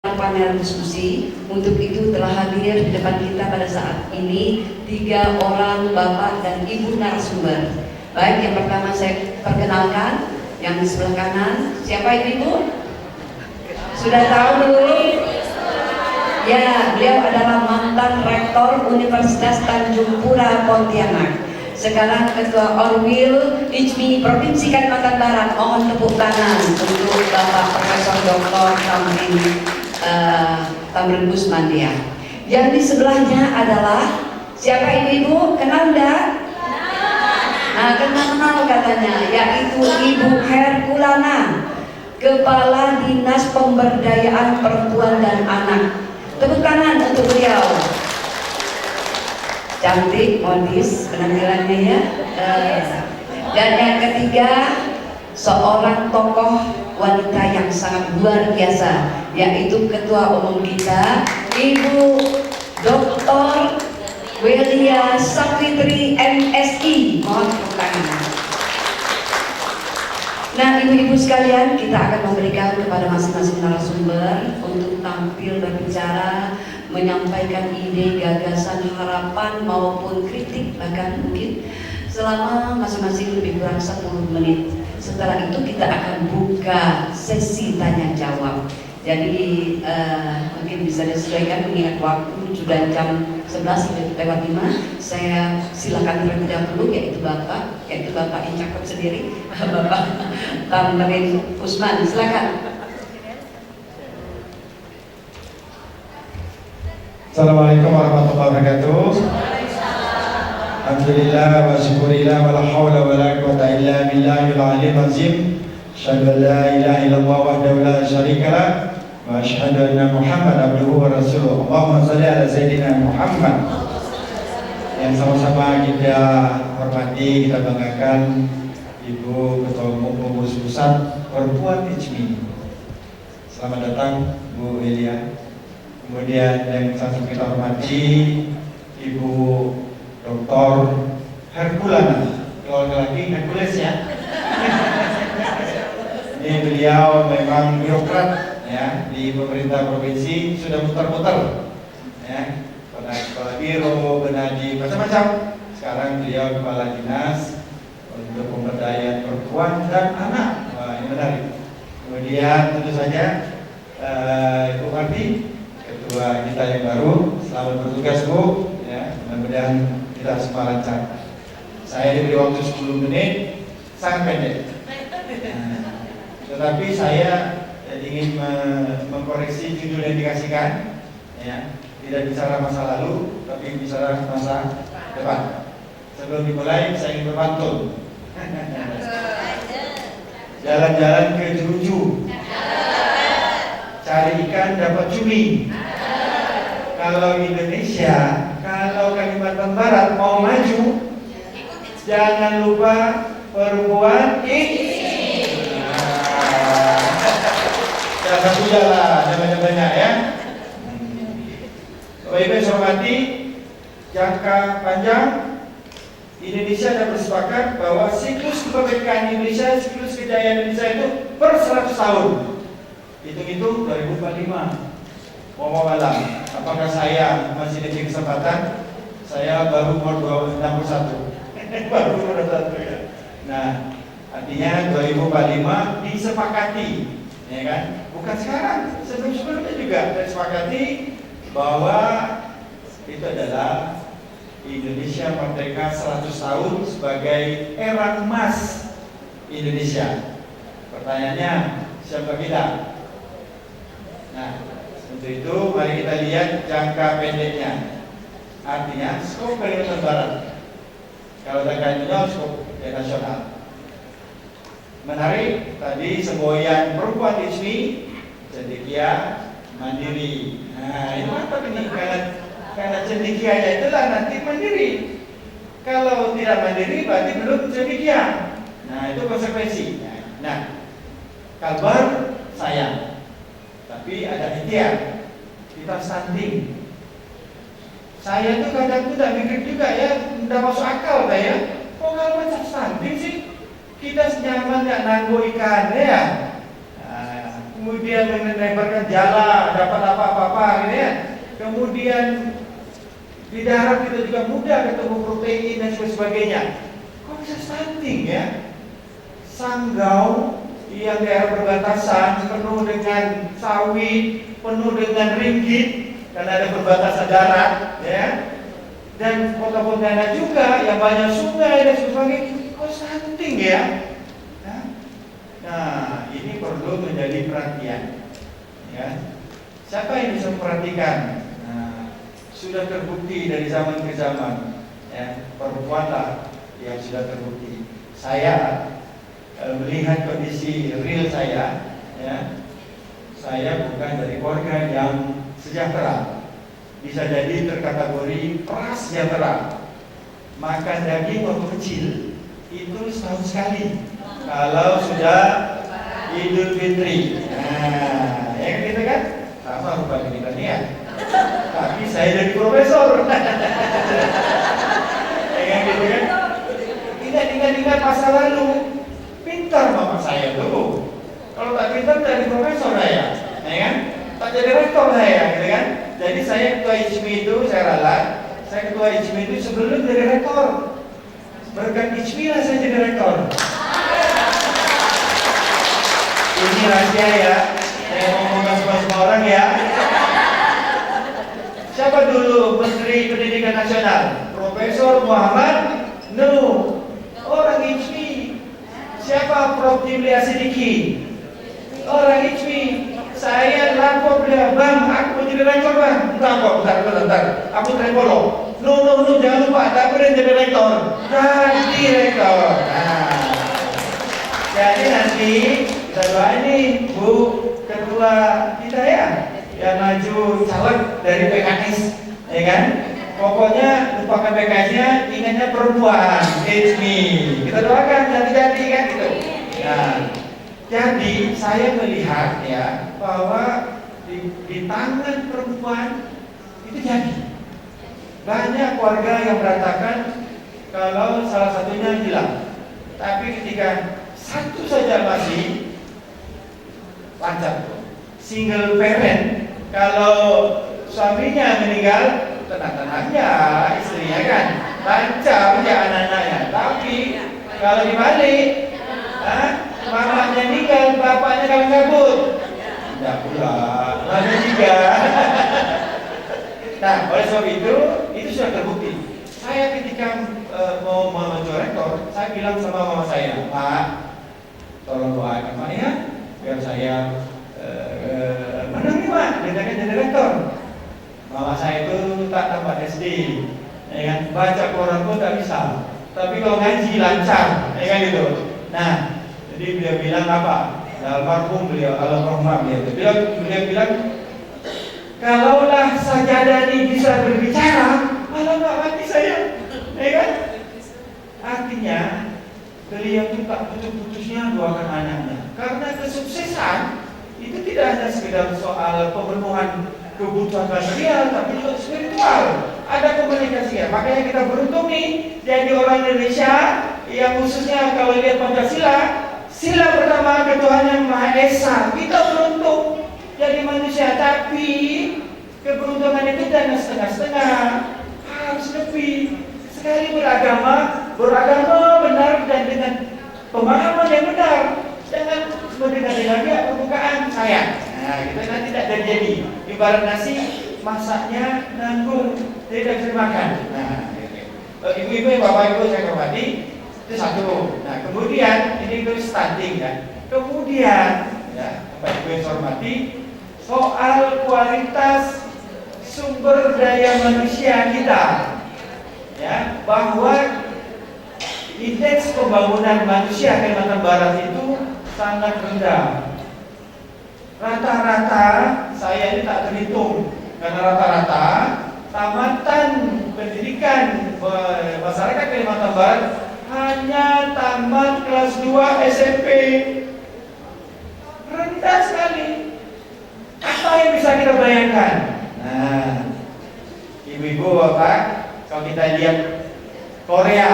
panel diskusi. Untuk itu telah hadir di depan kita pada saat ini 3 orang bapak dan ibu narasumber. Baik, yang pertama saya perkenalkan yang di sebelah kanan. Siapa ibu? Sudah tahu belum? Ya, beliau adalah mantan rektor Universitas Tanjung Pura Pontianak. Sekarang Ketua Orwil IJMI Provinsi Kalimantan Barat. Mohon tepuk tangan untuk Bapak Profesor Dr. Tamrin Gusmandia. Yang di sebelahnya adalah siapa ibu-ibu? Kenal enggak? Nah, kenal katanya, yaitu Ibu Herkulana, Kepala Dinas Pemberdayaan Perempuan dan Anak. Tepuk tangan untuk beliau. Cantik, modis penampilannya ya. Dan yang ketiga, seorang tokoh wanita yang sangat luar biasa, yaitu Ketua Umum kita, Ibu Dr. Welia Safitri MSI. Mohon tepuk tangan. Nah, ibu-ibu sekalian, kita akan memberikan kepada masing-masing narasumber untuk tampil berbicara, menyampaikan ide, gagasan, harapan maupun kritik, bahkan mungkin selama masing-masing lebih kurang 10 menit. Setelah itu kita akan buka sesi tanya jawab. Jadi mungkin bisa disesuaikan mengingat waktu sudah jam 11:05. Saya silakan terlebih dahulu, yaitu Bapak yang cakep sendiri, Bapak Tamrin Usman, silakan. Assalamualaikum warahmatullahi wabarakatuh. Alhamdulillah wa syukurillah wa la hawla wa la quwwata illa billahil aliyyil azim. Asyhadu an la ilaha illallah wahdahu la syarika lah wa asyhadu anna Muhammadan abduhu wa rasuluh. Allahumma shalli ala sayyidina Muhammad. Yang sama-sama kita hormati, kita banggakan Ibu Ketua Umum Pengurus Pusat Perempuan IJMI. Selamat datang Bu Welia. Kemudian yang sama kita hormati Ibu Dr. Herkulana. Kalau lagi Hercules ya. Ini beliau memang birokrat ya di pemerintah provinsi, sudah muter-muter ya, pernah kepala biro, pernah di macam-macam. Sekarang beliau kepala dinas untuk pemberdayaan perempuan dan anak. Wah, ini menarik. Kemudian tentu saja Ibu Marti, ketua kita yang baru. Selamat bertugas Bu ya, mudah-mudahan kita semua lancar. Saya diberi waktu 10 menit, sangat pendek. Tetapi saya ingin mengkoreksi judul yang dikasihkan ya, tidak bicara masa lalu tapi bicara masa depan. Sebelum dimulai saya ingin berpantun. Jalan-jalan ke Jeruju, cari ikan dapat cumi. Kalau Indonesia, kalau Kalimantan Barat mau maju, jangan lupa perempuan IJMI. Salah satu jalan, jangan banyak ya. Bapak Ibu yang saya hormati, jangka panjang Indonesia sudah bersepakat bahwa siklus kemerdekaan Indonesia, siklus kejayaan Indonesia itu per 100 tahun. Hitung-hitung 2045. Mau malam, apakah saya masih diberi kesempatan? Saya baru umur 61. Baru umur 61 ya. Nah, artinya 2045 disepakati, ya kan? Bukan sekarang, sebelum-sebelumnya juga disepakati bahwa itu adalah Indonesia merdeka 100 tahun sebagai era emas Indonesia. Pertanyaannya, siapa kita? Nah, untuk itu mari kita lihat jangka pendeknya. Artinya skop Kalimantan Barat. Kalau jangka nasional, skop nasional. Menarik tadi semboyan perempuan IJMI, cendekia, mandiri. Nah, ini mantap ini karena cendekianya itulah nanti mandiri. Kalau tidak mandiri berarti belum cendekia. Nah, itu konsekuensi. Nah, kabar sayang. Tapi ada ikhtiar, kita stunting. Saya tuh kadang tidak mikir juga ya, tidak masuk akal ya. Kok kalau macam stunting sih? Kita senyaman nggak nanggo ikan ya. Nah, kemudian melebarkan jala, dapat apa-apa gitu ya. Kemudian di darat kita juga mudah ketemu protein dan sebagainya. Kok bisa stunting ya? Sanggau yang daerah perbatasan penuh dengan sawit, penuh dengan ringgit karena ada perbatasan darat ya. Dan kota Pontianak juga yang banyak sungai dan sebagainya. Kok stunting ya? Nah, ini perlu menjadi perhatian ya. Siapa yang bisa memperhatikan? Nah, sudah terbukti dari zaman ke zaman ya, perempuanlah yang sudah terbukti. Saya melihat kondisi real saya ya, saya bukan dari keluarga yang sejahtera. Bisa jadi terkategori prasejahtera. Makan daging waktu kecil itu setahun sekali. Kalau sudah Idul Fitri, nah, ya gitu kan? Sama rupa kita nih ya. Tapi saya jadi profesor, ya gitu kan? Tidak ingat-ingat masa lalu. Pintar mama saya tuh. Kalau tak pintar jadi profesor saya, ya kan? Tak jadi rektor saya, gitu kan? Jadi saya ketua ICMI itu saya ralat. Saya ketua ICMI itu sebelum jadi rektor. Berkat ICMI lah saya jadi rektor. Ini rahasia ya, saya ngomong sama orang ya. Siapa dulu Menteri Pendidikan Nasional? Profesor Muhammad Nuh, orang ICMI. Siapa Prof. Jimli Asidiki? Orang ICMI. Saya lapor dia, bang, aku mau jadi rektor bang. Bentar, aku trepolo. No, jangan lupa, tak boleh jadi rektor. Jadi rektor. Nah, jadi nanti kita doain nih Bu Ketua kita ya, yang maju caleg dari PKS, ya kan? Pokoknya lupakan PKS-nya, ingatnya perempuan, it's me. Kita doakan jadi kan gitu. Nah, jadi saya melihat ya bahwa di tangan perempuan itu jadi. Banyak keluarga yang berantakan kalau salah satunya hilang. Tapi ketika satu saja masih lancar, single parent, kalau suaminya meninggal, tenang-tenangnya istrinya kan lancar ya anak-anaknya. Tapi kalau dibalik, mamanya meninggal, bapaknya kalau kabur, tidak pula, ada juga. Nah, oleh sebab itu sudah terbukti. Saya ketika mau menjadi rektor, saya bilang sama mama saya, Pak, tolong doakan Pak ya, biar saya menang nih Pak, jadi rektor. Mama saya itu tak tamat SD, ya kan? Baca Quran pun tak bisa, tapi kalau ngaji lancar, ya kan gitu. Nah, jadi beliau bilang apa? Almarhum beliau, almarhumah beliau bilang, kalaulah sajadah ini bisa berbicara, malah nggak mati saya, ya kan? Artinya beliau itu tak putus-putusnya doakan anaknya, karena kesuksesan itu tidak hanya sekedar soal pemenuhan kebutuhan material, tapi juga spiritual. Ada komunikasi ya. Makanya kita beruntung nih jadi orang Indonesia yang khususnya kalau lihat Pancasila, sila pertama ketuhanan Maha Esa. Kita beruntung jadi manusia, tapi keberuntungan itu jangan setengah-setengah, harus lebih. Sekali beragama benar dan dengan pemahaman yang benar. Jangan mendengar-dengar dia permukaan saya. Nah, kita nanti tidak terjadi. Ibarat nasi, masaknya nanggung, tidak bisa dimakan. Nah, ibu-ibu, bapak-ibu saya hormati, itu satu. Nah, kemudian ini itu stunting ya. Kemudian, ya, bapak-ibu yang saya hormati, soal kualitas sumber daya manusia kita, ya, bahwa indeks pembangunan manusia Kalimantan Barat itu sangat rendah. Rata-rata, saya ini tak terhitung, karena rata-rata tamatan pendidikan masyarakat Kalimantan Barat hanya tamat kelas 2 SMP. Rendah sekali. Apa yang bisa kita bayangkan? Nah, ibu-ibu, bapak, kalau kita lihat Korea,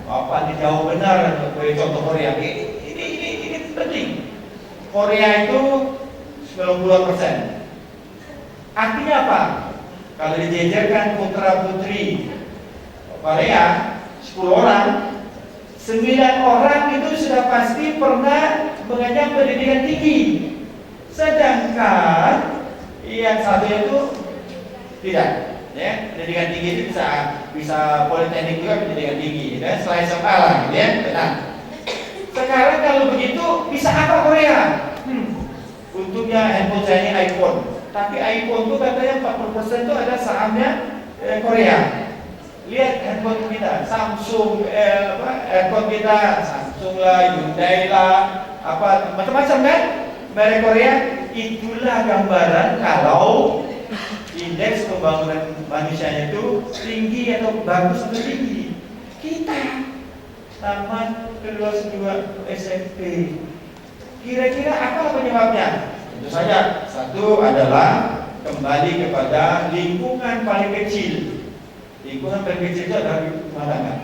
bapak dijawab benar, contoh Korea. Ini penting. Korea itu 90%. Artinya apa? Kalau dijejerkan putra putri Korea 10 orang, 9 orang itu sudah pasti pernah mengenyam pendidikan tinggi. Sedangkan yang satu itu tidak, ya. Pendidikan tinggi itu bisa politeknik juga pendidikan tinggi, ya. Selain SMA lah, gitu ya. Nah, sekarang kalau begitu bisa apa Korea? Untungnya handphone saya ini iPhone, tapi iPhone itu katanya 40% itu ada sahamnya Korea. Lihat handphone kita, Samsung, handphone kita, Samsung lah, Hyundai lah, apa macam-macam kan, merek Korea. Itulah gambaran kalau indeks pembangunan manusianya itu tinggi atau bagus atau tinggi. Kita tamat kedua SMP, kira-kira apa penyebabnya? Tentu saja, satu adalah kembali kepada lingkungan paling kecil. Lingkungan paling kecil itu adalah rumah tangga.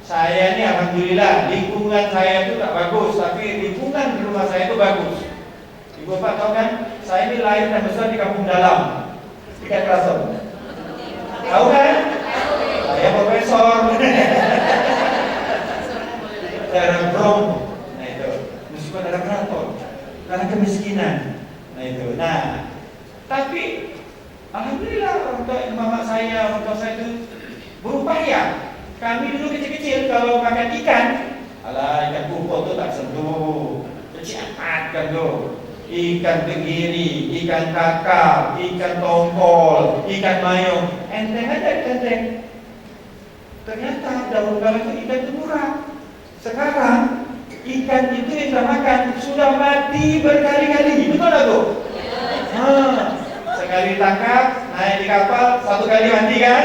Saya ini alhamdulillah lingkungan saya itu tak bagus, tapi lingkungan di rumah saya itu bagus. Ibu Bapak tahu kan, saya ini lahir dan besar di kampung dalam, di Keraton. Tahu kan? Saya profesor. Daerah Bromo. Nah itu, meskipun daerah keraton, karena kemiskinan. Nah itu. Nah, tapi alhamdulillah orang tua mama saya, orang tua saya itu berupaya. Kami dulu kecil-kecil kalau makan ikan, alah ikan kumpul itu tak sentuh, kecil amat kan tuh. Ikan tenggiri, ikan kakap, ikan tongkol, ikan mayong, enteng aja enteng. Ternyata dahulu kala itu ikan itu murah. Sekarang ikan itu yang kita makan sudah mati berkali-kali, betul tak tuh? Sekali tangkap, naik di kapal, 1 kali mati kan?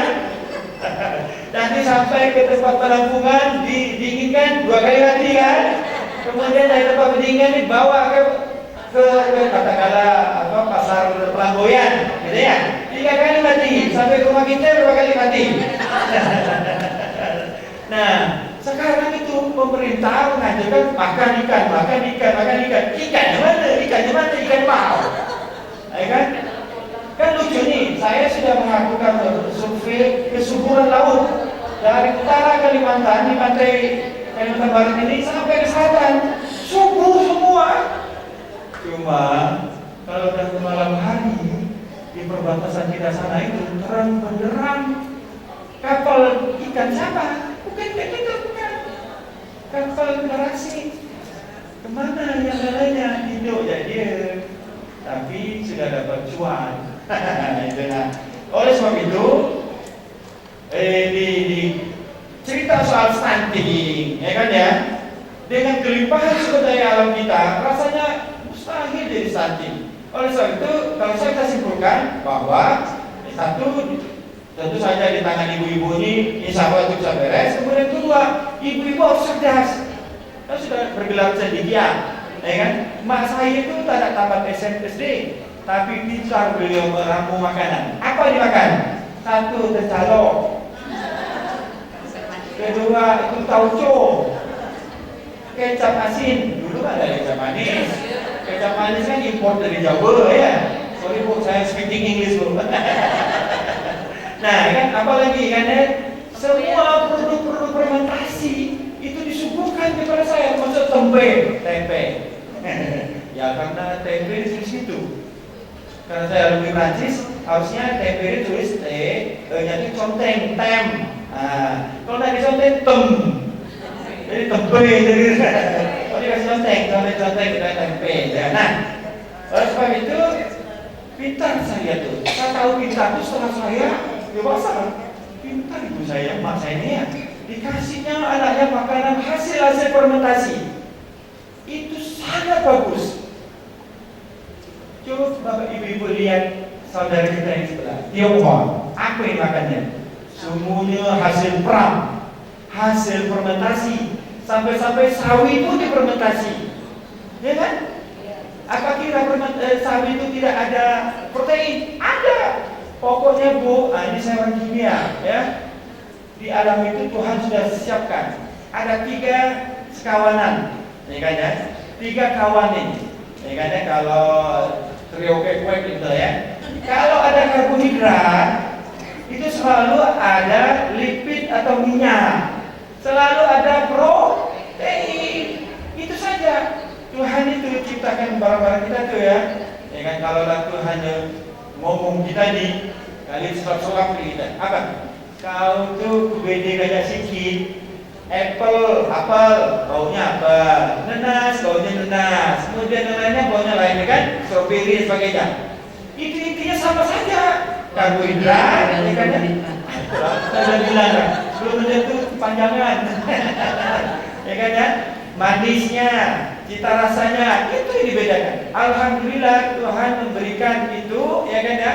Nanti sampai ke tempat penampungan, didinginkan 2 kali mati kan? Kemudian dari tempat pendinginan dibawa ke katakanlah pasar Pelanggoyan, gitu ya? 3 kali mati, sampai ke rumah kita berapa kali mati? Nah, sekarang itu pemerintah mengajarkan makan ikan. Ikannya mana? Ikan mau. Ya kan? Kan lucu nih, saya sudah melakukan survei kesuburan laut dari utara Kalimantan di pantai Kalimantan Barat ini sampai ke selatan, subur semua. Cuma kalau udah malam hari di perbatasan kita sana itu terang benderang kapal ikan siapa? Bukan kayak gitu, bukan. Kapal narasi. Kemana yang lainnya? Hidup ya dia. Tapi sudah dapat cuan. Itu nah. Oleh sebab itu, di cerita soal stunting, ya kan ya, dengan kelimpahan sumber daya alam kita, rasanya mustahil jadi stunting. Oleh sebab itu, kalau saya bisa simpulkan bahwa satu, tentu saja di tangan ibu-ibu ini insya Allah itu bisa beres. Kemudian kedua, ibu-ibu harus cerdas. Kan sudah bergelar cendekia, ya kan? Mak saya itu tak tamat SD, tapi pintar beliau meramu makanan. Apa dimakan? Satu, tercalok. Kedua, itu tauco. Kecap asin. Dulu kan ada kecap manis. Kecap manis kan impor dari Jawa ya. Sorry bu, saya speaking English bu. Nah, kan apalagi kan ya, semua produk-produk fermentasi itu disuguhkan kepada saya, termasuk tempe. Ya karena tempe di situ. Karena saya alumni Prancis, harusnya tempe tulis T, nya itu conteng, tem. Nah, kalau nggak diconteng, tem. Jadi tempe. Kalau dikasih conteng kita tempe. Nah, oleh sebab itu pintar saya tuh. Saya tahu pintar itu setelah saya dewasa. Pintar ibu saya, mak saya ini ya. Dikasihnya anaknya makanan hasil fermentasi. Itu sangat bagus. Coba bapak ibu-ibu lihat saudara kita yang sebelah, Tionghoa, apa yang makannya? Semuanya hasil perang, hasil fermentasi, sampai-sampai sawi itu difermentasi, ya kan? Apa kira sawi itu tidak ada protein? Ada. Pokoknya bu, ini saya orang kimia, ya. Di alam itu Tuhan sudah siapkan. Ada 3 sekawanan, ya kan ya? 3 kawan ini. Ya kan ya, kalau trio kue gitu ya. Kalau ada karbohidrat, itu selalu ada lipid atau minyak, selalu ada protein. Itu saja. Tuhan itu ciptakan barang-barang kita tuh ya. Ya kan, kalau Tuhan ngomong kita nih, kali suap-suap kita. Apa? Kau tuh beda gajah sikit. Apple, baunya apa? Nenas, baunya nenas. Kemudian yang lainnya baunya lain, kan? Strawberry dan sebagainya. Itu intinya sama saja. Karbohidrat, ya kan? Sudah bilang kan? Belum menyentuh kepanjangan. Ya kan ya? Manisnya, cita rasanya, itu yang dibedakan. Alhamdulillah Tuhan memberikan itu, ya kan ya?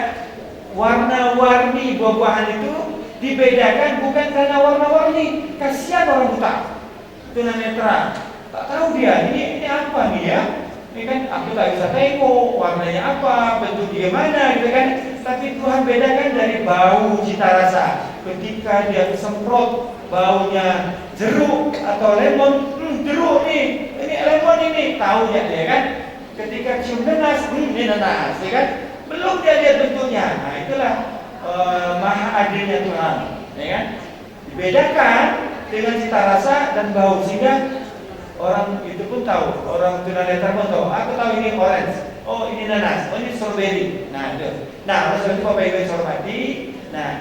Warna-warni buah-buahan itu dibedakan bukan karena warna-warni. Kasihan orang buta, tunanetra, tak tahu dia ini apa nih ya. Ini kan aku tak bisa tengok warnanya apa, bentuk dia mana gitu kan. Tapi Tuhan bedakan dari bau, cita rasa. Ketika dia semprot baunya jeruk atau lemon, jeruk nih, ini lemon ini, tahu ya dia kan. Ketika cium nenas, ini nenas, ya kan. Belum dia lihat bentuknya. Nah itulah maha adilnya Tuhan, ya kan. Dibedakan dengan cita rasa dan bau sehingga orang itu pun tahu, orang tunanetra pun tahu. Aku tahu ini orange, oh ini nanas, oh ini strawberry. Nah itu. Nah oleh sebab itu Bapak Ibu yang saya hormati, nah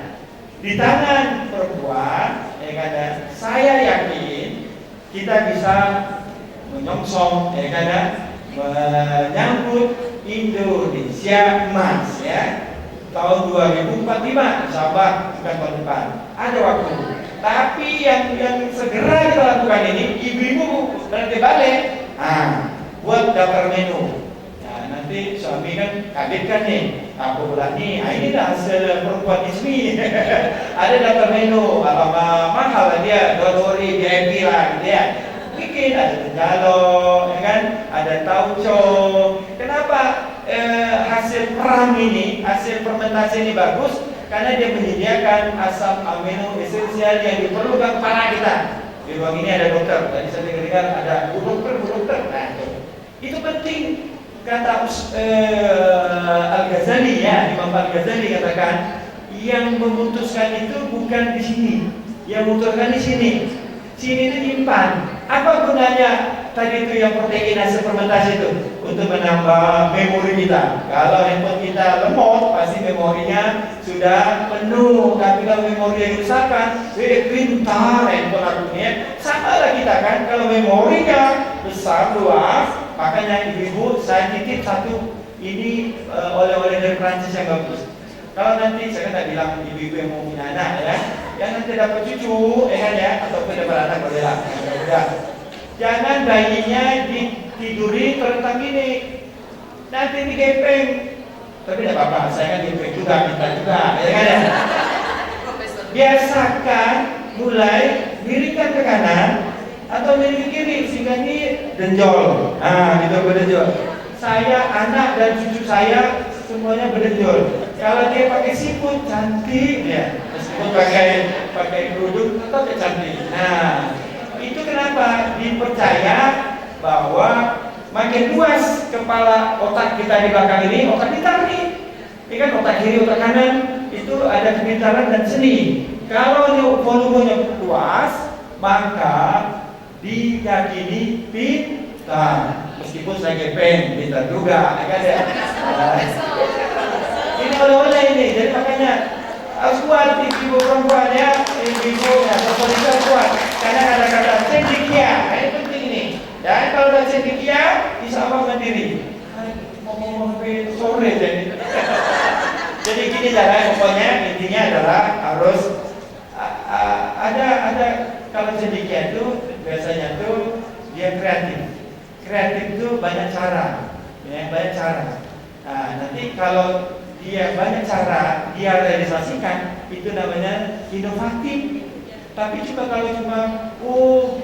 di tangan perempuan, ya kan, saya yakin kita bisa menyongsong, ya kan, menyambut Indonesia emas, ya. Tahun 2045, sahabat, bukan tahun depan. Ada waktu. Tapi yang segera kita lakukan ini, ibu-ibu nanti balik, buat daftar menu. Nah, nanti suami kan kaget kan nih, aku bilang nih, ini dah hasil perempuan ismi. Ada daftar menu, apa mahal dia, $2 VIP lah, gitu ya. Bikin ada tenjalo, ya kan, ada tauco. Kenapa hasil perang ini, hasil fermentasi ini bagus? Karena dia menyediakan asam amino esensial yang diperlukan para kita. Di ruang ini ada dokter, tadi saya dengar ada bu dokter. Nah, itu penting. Kata Al-Ghazali ya, Imam Al-Ghazali katakan, yang memutuskan itu bukan di sini, yang memutuskan di sini. Sini itu nyimpan. Apa gunanya tadi itu yang protein hasil fermentasi itu? Untuk menambah memori kita. Kalau handphone kita lemot, pasti memorinya sudah penuh. Tapi kalau memori yang dirusakan, pintar handphone aku ini. Sama lah kita kan, kalau memorinya besar, luas, makanya ibu-ibu saya titip satu ini oleh-oleh dari Prancis yang bagus. Kalau nanti saya kan tak bilang ibu-ibu yang mau punya anak ya, yang nanti dapat cucu, ya, ataupun dapat anak boleh lah. Jangan bayinya ditiduri terlentang gini, nanti digepeng. Tapi tidak apa-apa, saya kan gepeng juga, minta juga, ya kan ya. Biasakan mulai miringkan ke kanan atau miring ke kiri sehingga ini denjol. Gitu berdenjol. Saya, anak dan cucu saya semuanya berdenjol. Kalau dia pakai siput cantik ya, meskipun pakai kerudung tetap cantik. Nah, itu kenapa dipercaya bahwa makin luas kepala otak kita di belakang ini, otak pintar nih. Ini kan otak kiri, otak kanan itu ada kepintaran dan seni. Kalau volumenya luas, maka diyakini pintar. Meskipun saya gepeng, pintar juga, kan ya. Ini oleh-oleh ini, jadi makanya harus kuat ibu perempuan ya, ibu ya, perempuan kuat. Karena kata-kata cendekia, ini penting ini. Dan kalau udah cendekia, insya Allah mandiri. Ngomong sampai sore jadi. Jadi gini caranya, pokoknya intinya adalah harus ada kalau cendekia itu biasanya tuh dia kreatif. Kreatif itu banyak cara, ya, banyak cara. Nah, nanti kalau dia banyak cara dia realisasikan, itu namanya inovatif. Tapi cuma kalau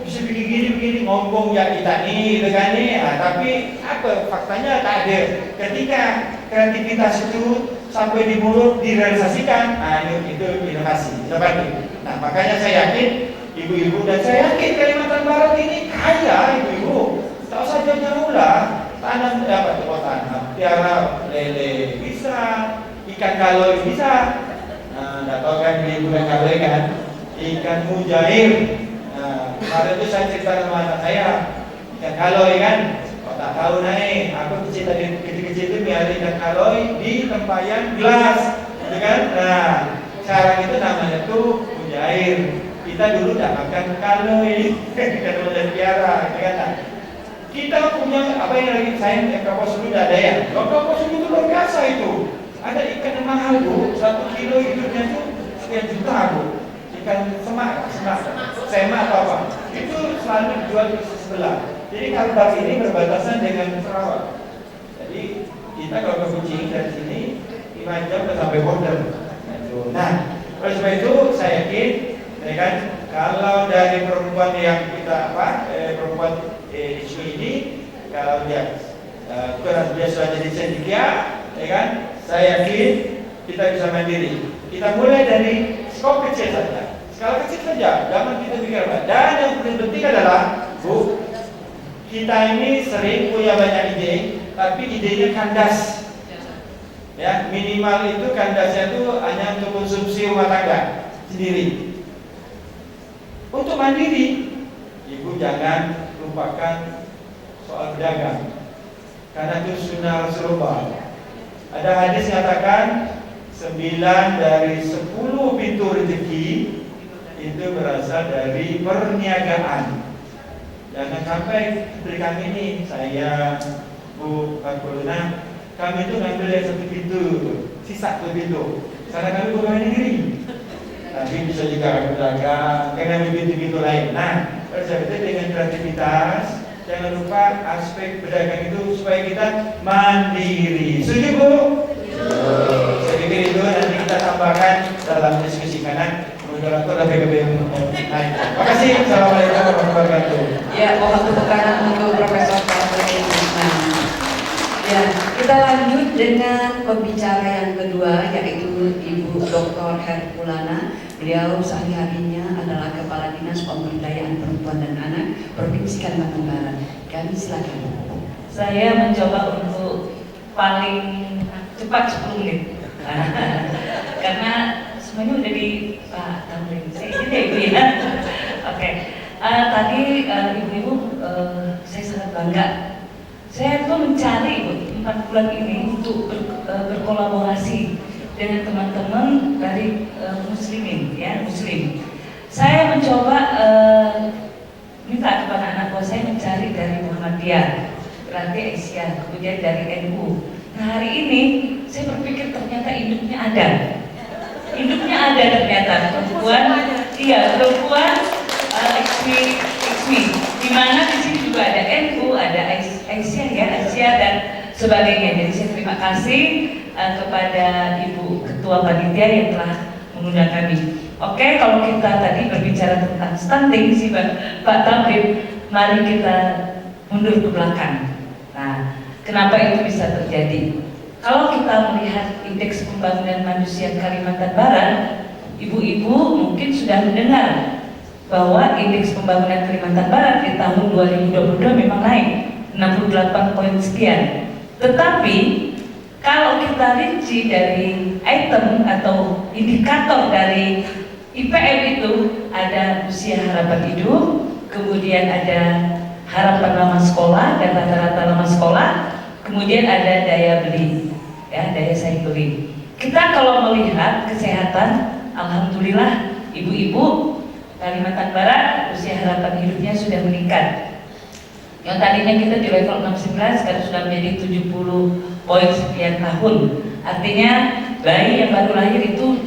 bisa begini ngomong ya kita nih, gitu kan nih. Tapi apa faktanya tak ada. Ketika kreativitas itu sampai di mulut direalisasikan, itu inovasi, inovatif. Nah, makanya saya yakin ibu-ibu dan saya yakin Kalimantan Barat ini kaya ibu-ibu. Tak usah jauh-jauh lah, tanam piara lele bisa, ikan kaloi bisa. Nah, nggak tahu kan ini bukan kaloi kan? Ikan mujair. Nah, kemarin itu saya cerita sama anak saya, ikan kaloi kan? Kok tak tahu naik? Aku kecil-kecil itu miara ikan kaloi di tempayan gelas, gitu kan? Nah, sekarang itu namanya tuh mujair. Kita dulu tidak makan kaloi, kita udah piara, gitu kan? Nah, kita punya apa yang lagi saya kapal sulu ada ya. Kapal sulu itu luar biasa itu. Ada ikan yang mahal bu, 1 kilo hidupnya itu sekian juta bu. Ikan semak sema atau apa? Itu selalu dijual di sebelah. Jadi Kalbar ini berbatasan dengan Sarawak. Jadi kita kalau ke Kucing dari sini 5 jam udah sampai border. Nah, oleh sebab itu saya yakin, ya kan, kalau dari perempuan yang kita perempuan isu ini, kalau dia sudah jadi sendikia, ya kan, saya yakin kita bisa mandiri. Kita mulai dari skop kecil saja, skala kecil saja, jangan kita pikir apa. Dan yang paling penting adalah, Bu, kita ini sering punya banyak ide, tapi idenya kandas. Ya, minimal itu kandasnya itu hanya untuk konsumsi rumah tangga sendiri. Untuk mandiri, Ibu jangan lupakan soal berdagang, karena itu sunnah Rasulullah. Ada hadis mengatakan 9 dari 10 pintu rezeki itu berasal dari perniagaan. Jangan sampai seperti kami ini, saya, Bu Fakulina, kami itu ngambil dari 1 pintu, sisa 1 pintu, karena kami bukan negeri. Tapi bisa juga berdagang, karena pintu-pintu lain. Nah, berarti dengan kreativitas, jangan lupa aspek berdagang itu supaya kita mandiri. Setuju Bu? Saya pikir itu nanti kita tambahkan dalam diskusi karena moderator dan PKB yang lain. Terima kasih. Assalamualaikum warahmatullahi wabarakatuh. Ya, mohon tepuk tangan untuk Profesor Patrick. Ya, kita lanjut dengan pembicara yang kedua, yaitu Ibu Dr. Herkulana. Beliau sehari-harinya adalah Kepala Dinas Pemberdayaan Perempuan dan Anak Provinsi Kalimantan Barat. Kami silakan. Saya mencoba untuk paling cepat 10 menit. Karena semuanya udah di Pak Tamrin. Saya izin ya Ibu ya. Oke. Tadi Ibu-ibu saya sangat bangga. Saya tuh mencari 4 bulan ini untuk berkolaborasi dengan teman-teman dari muslimin, ya Muslim. Saya mencoba minta kepada anak buah saya mencari dari Muhammadiyah, berarti Aisyah, kemudian dari NU. Nah hari ini saya berpikir ternyata induknya ada ternyata perempuan, iya perempuan XP, di mana di sini juga ada NU, ada Aisyah dan sebagainya. Jadi saya terima kasih kepada Ibu Ketua Panitia yang telah mengundang kami. Oke, kalau kita tadi berbicara tentang stunting sih Pak Tamrin, mari kita mundur ke belakang. Nah, kenapa itu bisa terjadi? Kalau kita melihat indeks pembangunan manusia Kalimantan Barat, ibu-ibu mungkin sudah mendengar bahwa indeks pembangunan Kalimantan Barat di tahun 2022 memang naik 68 poin sekian. Tetapi kalau kita rinci dari item atau indikator dari IPM itu ada usia harapan hidup, kemudian ada harapan lama sekolah dan rata-rata lama sekolah, kemudian ada daya beli, ya daya saing beli. Kita kalau melihat kesehatan, alhamdulillah ibu-ibu Kalimantan Barat usia harapan hidupnya sudah meningkat. Yang tadinya kita di level 69 sekarang sudah menjadi 70 poin sekian tahun. Artinya bayi yang baru lahir itu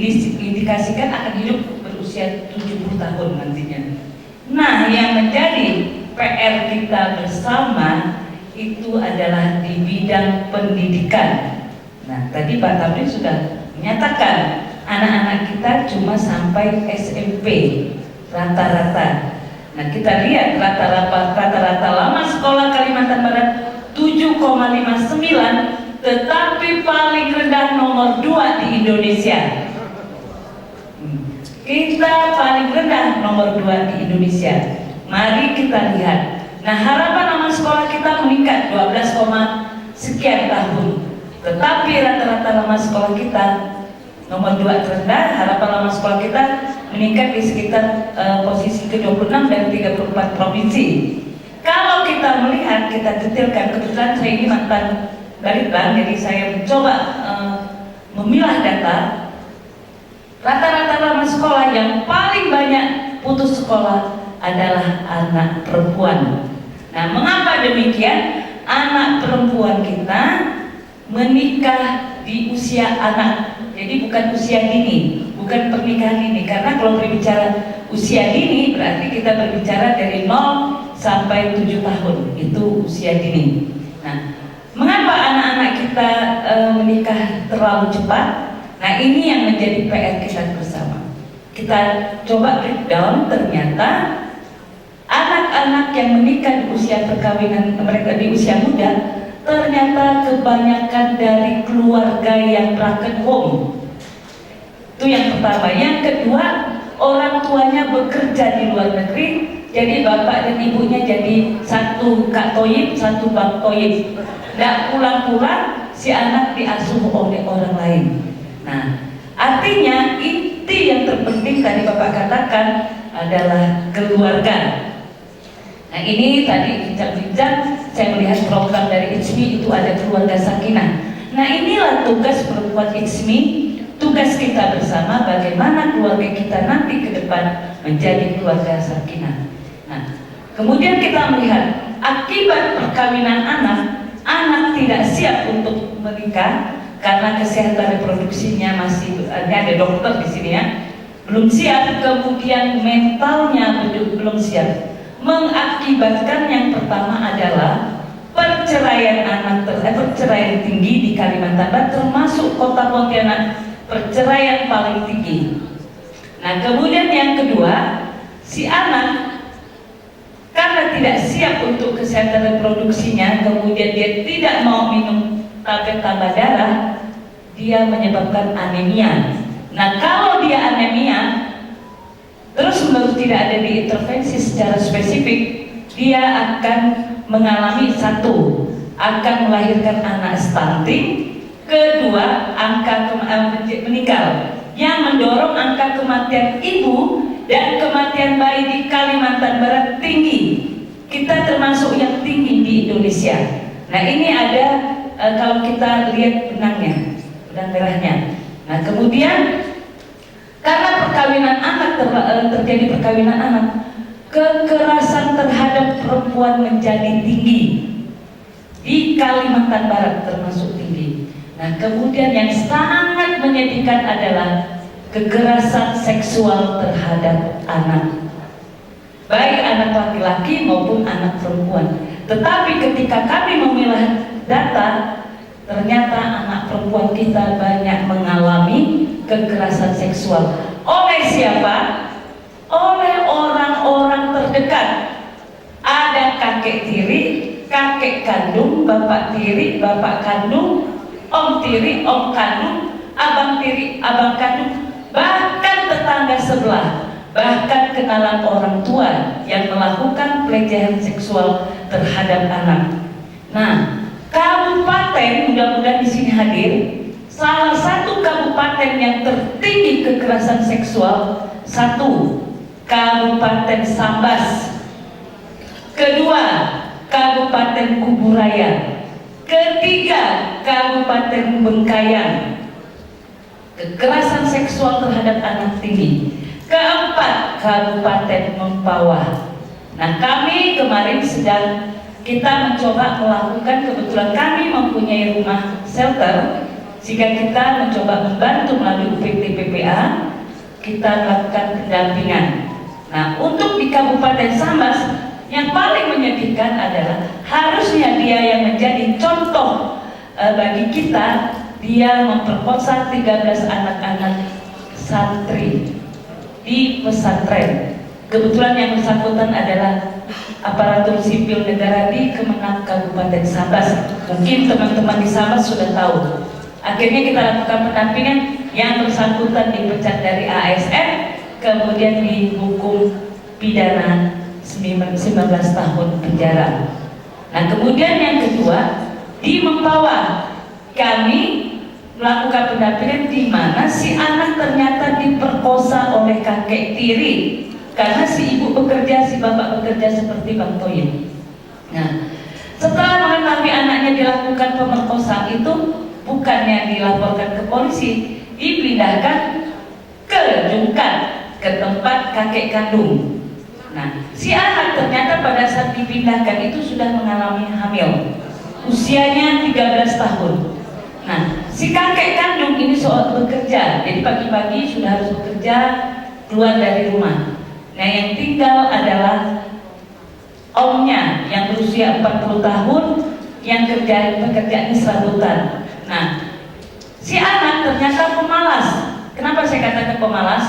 diindikasikan akan hidup berusia 70 tahun nantinya. Nah, yang menjadi PR kita bersama itu adalah di bidang pendidikan. Nah, tadi Pak Tamrin sudah menyatakan anak-anak kita cuma sampai SMP rata-rata. Nah, kita lihat rata-rata lama sekolah Kalimantan Barat 7,59, tetapi paling rendah nomor 2 di Indonesia. Kita paling rendah nomor 2 di Indonesia. Mari kita lihat Nah, harapan anak sekolah kita meningkat 12, sekian tahun. Tetapi rata-rata lama sekolah kita nomor 2 terendah, harapan lama sekolah kita meningkat di sekitar posisi ke-26 dari 34 provinsi. Kalau kita melihat, kita detailkan, kebetulan saya ini mantan Balitbang, jadi saya mencoba memilah data. Rata-rata lama sekolah yang paling banyak putus sekolah adalah anak perempuan. Nah, mengapa demikian? Anak perempuan kita menikah di usia anak, jadi bukan usia dini, bukan pernikahan dini. Karena kalau berbicara usia dini berarti kita berbicara dari 0 sampai 7 tahun, itu usia dini. Nah, mengapa anak-anak kita menikah terlalu cepat? Nah, ini yang menjadi PR kita bersama. Kita coba breakdown, ternyata anak-anak yang menikah di usia perkawinan mereka di usia muda ternyata kebanyakan dari keluarga yang broken home. Itu yang pertama. Yang kedua, orang tuanya bekerja di luar negeri, jadi bapak dan ibunya jadi satu Kak Toyib, satu Bang Toyib. Nggak pulang-pulang, si anak diasuh oleh orang lain. Nah, artinya inti yang terpenting tadi bapak katakan adalah keluarga. Nah, ini tadi bincang-bincang saya melihat program dari ICMI itu ada keluarga sakinah. Nah, inilah tugas perempuan ICMI, tugas kita bersama bagaimana keluarga kita nanti ke depan menjadi keluarga sakinah. Nah, kemudian kita melihat akibat perkawinan anak tidak siap untuk menikah karena kesehatan reproduksinya masih ada dokter di sini ya, belum siap, kemudian mentalnya belum siap. Mengakibatkan yang pertama adalah perceraian perceraian tinggi di Kalimantan Barat, termasuk Kota Pontianak, perceraian paling tinggi. Nah, kemudian yang kedua, si anak karena tidak siap untuk kesehatan reproduksinya, kemudian dia tidak mau minum tablet tambah darah, dia menyebabkan anemia. Nah, kalau dia anemia terus-menerus tidak ada diintervensi secara spesifik, dia akan mengalami satu, akan melahirkan anak stunting, kedua, angka meninggal, yang mendorong angka kematian ibu dan kematian bayi di Kalimantan Barat tinggi. Kita termasuk yang tinggi di Indonesia. Nah, ini ada kalau kita lihat benangnya, benang merahnya. Nah, kemudian karena perkawinan anak terjadi perkawinan anak, kekerasan terhadap perempuan menjadi tinggi di Kalimantan Barat, termasuk tinggi. Nah, kemudian yang sangat menyedihkan adalah kekerasan seksual terhadap anak, baik anak laki-laki maupun anak perempuan. Tetapi ketika kami memilah data, ternyata anak perempuan kita banyak mengalami kekerasan seksual. Oleh siapa? Oleh orang-orang terdekat. Ada kakek tiri, kakek kandung, bapak tiri, bapak kandung, om tiri, om kandung, abang tiri, abang kandung, bahkan tetangga sebelah, bahkan kenalan orang tua yang melakukan pelecehan seksual terhadap anak. Nah, kabupaten, mudah-mudahan di sini hadir, salah satu kabupaten yang tertinggi kekerasan seksual, satu, Kabupaten Sambas, kedua, Kabupaten Kuburaya, ketiga, Kabupaten Bengkayang, kekerasan seksual terhadap anak tinggi, keempat, Kabupaten Mempawah. Nah, kami kemarin sedang kita mencoba melakukan, kebetulan kami mempunyai rumah shelter, sehingga kita mencoba membantu melalui UPT PPA, kita melakukan pendampingan. Nah, untuk di Kabupaten Sambas, yang paling menyedihkan adalah harusnya dia yang menjadi contoh bagi kita, dia memperkosa 13 anak-anak santri di pesantren. Kebetulan yang bersangkutan adalah aparatur sipil negara di Kemenang Kabupaten Sambas. Mungkin teman-teman di Sambas sudah tahu. Akhirnya kita lakukan pendampingan, yang bersangkutan dipecat dari ASN, kemudian dihukum pidana 19 tahun penjara. Nah, kemudian yang kedua, di Mempawah kami melakukan pendampingan di mana si anak ternyata diperkosa oleh kakek tiri karena si ibu bekerja, si bapak bekerja seperti Bang Toyin. Nah, setelah mengetahui anaknya dilakukan pemerkosaan itu, bukannya dilaporkan ke polisi, dipindahkan ke Jungkat, ke tempat kakek kandung. Nah, si anak ternyata pada saat dipindahkan itu sudah mengalami hamil, usianya 13 tahun. Nah, si kakek kandung ini soal bekerja, jadi pagi-pagi sudah harus bekerja, keluar dari rumah. Nah, yang tinggal adalah omnya yang berusia 40 tahun yang pekerjaannya serabutan. Nah, si anak ternyata pemalas. Kenapa saya katakan pemalas?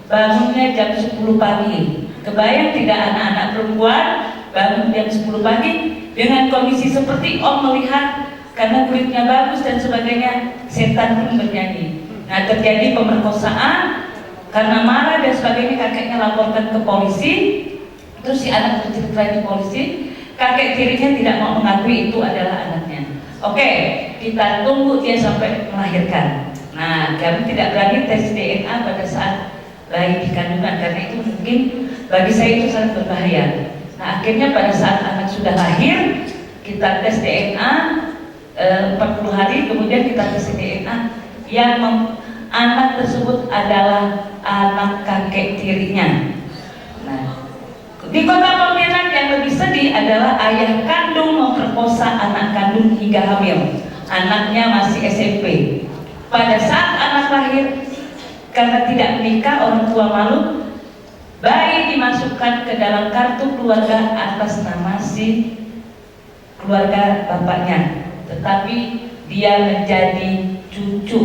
Bangunnya jam 10 pagi. Kebayang tidak anak-anak perempuan bangun jam 10 pagi dengan kondisi seperti om melihat karena kulitnya bagus dan sebagainya, setan pun bernyanyi. Nah, terjadi pemerkosaan, karena marah dan sebagainya kakeknya laporkan ke polisi. Terus si anak bercerita di polisi, kakek tirinya tidak mau mengakui itu adalah anaknya. Oke, kita tunggu dia sampai melahirkan. Nah, kami tidak berani tes DNA pada saat bayi di kandungan karena itu mungkin bagi saya itu sangat berbahaya. Nah, akhirnya pada saat anak sudah lahir, kita tes DNA 40 hari, kemudian kita tes DNA yang anak tersebut adalah anak kakek tirinya. Nah, di Kota Pontianak yang lebih sedih adalah ayah kandung memperkosa anak kandung hingga hamil. Anaknya masih SMP. Pada saat anak lahir, karena tidak menikah, orang tua malu, bayi dimasukkan ke dalam kartu keluarga atas nama si keluarga bapaknya, tetapi dia menjadi cucu,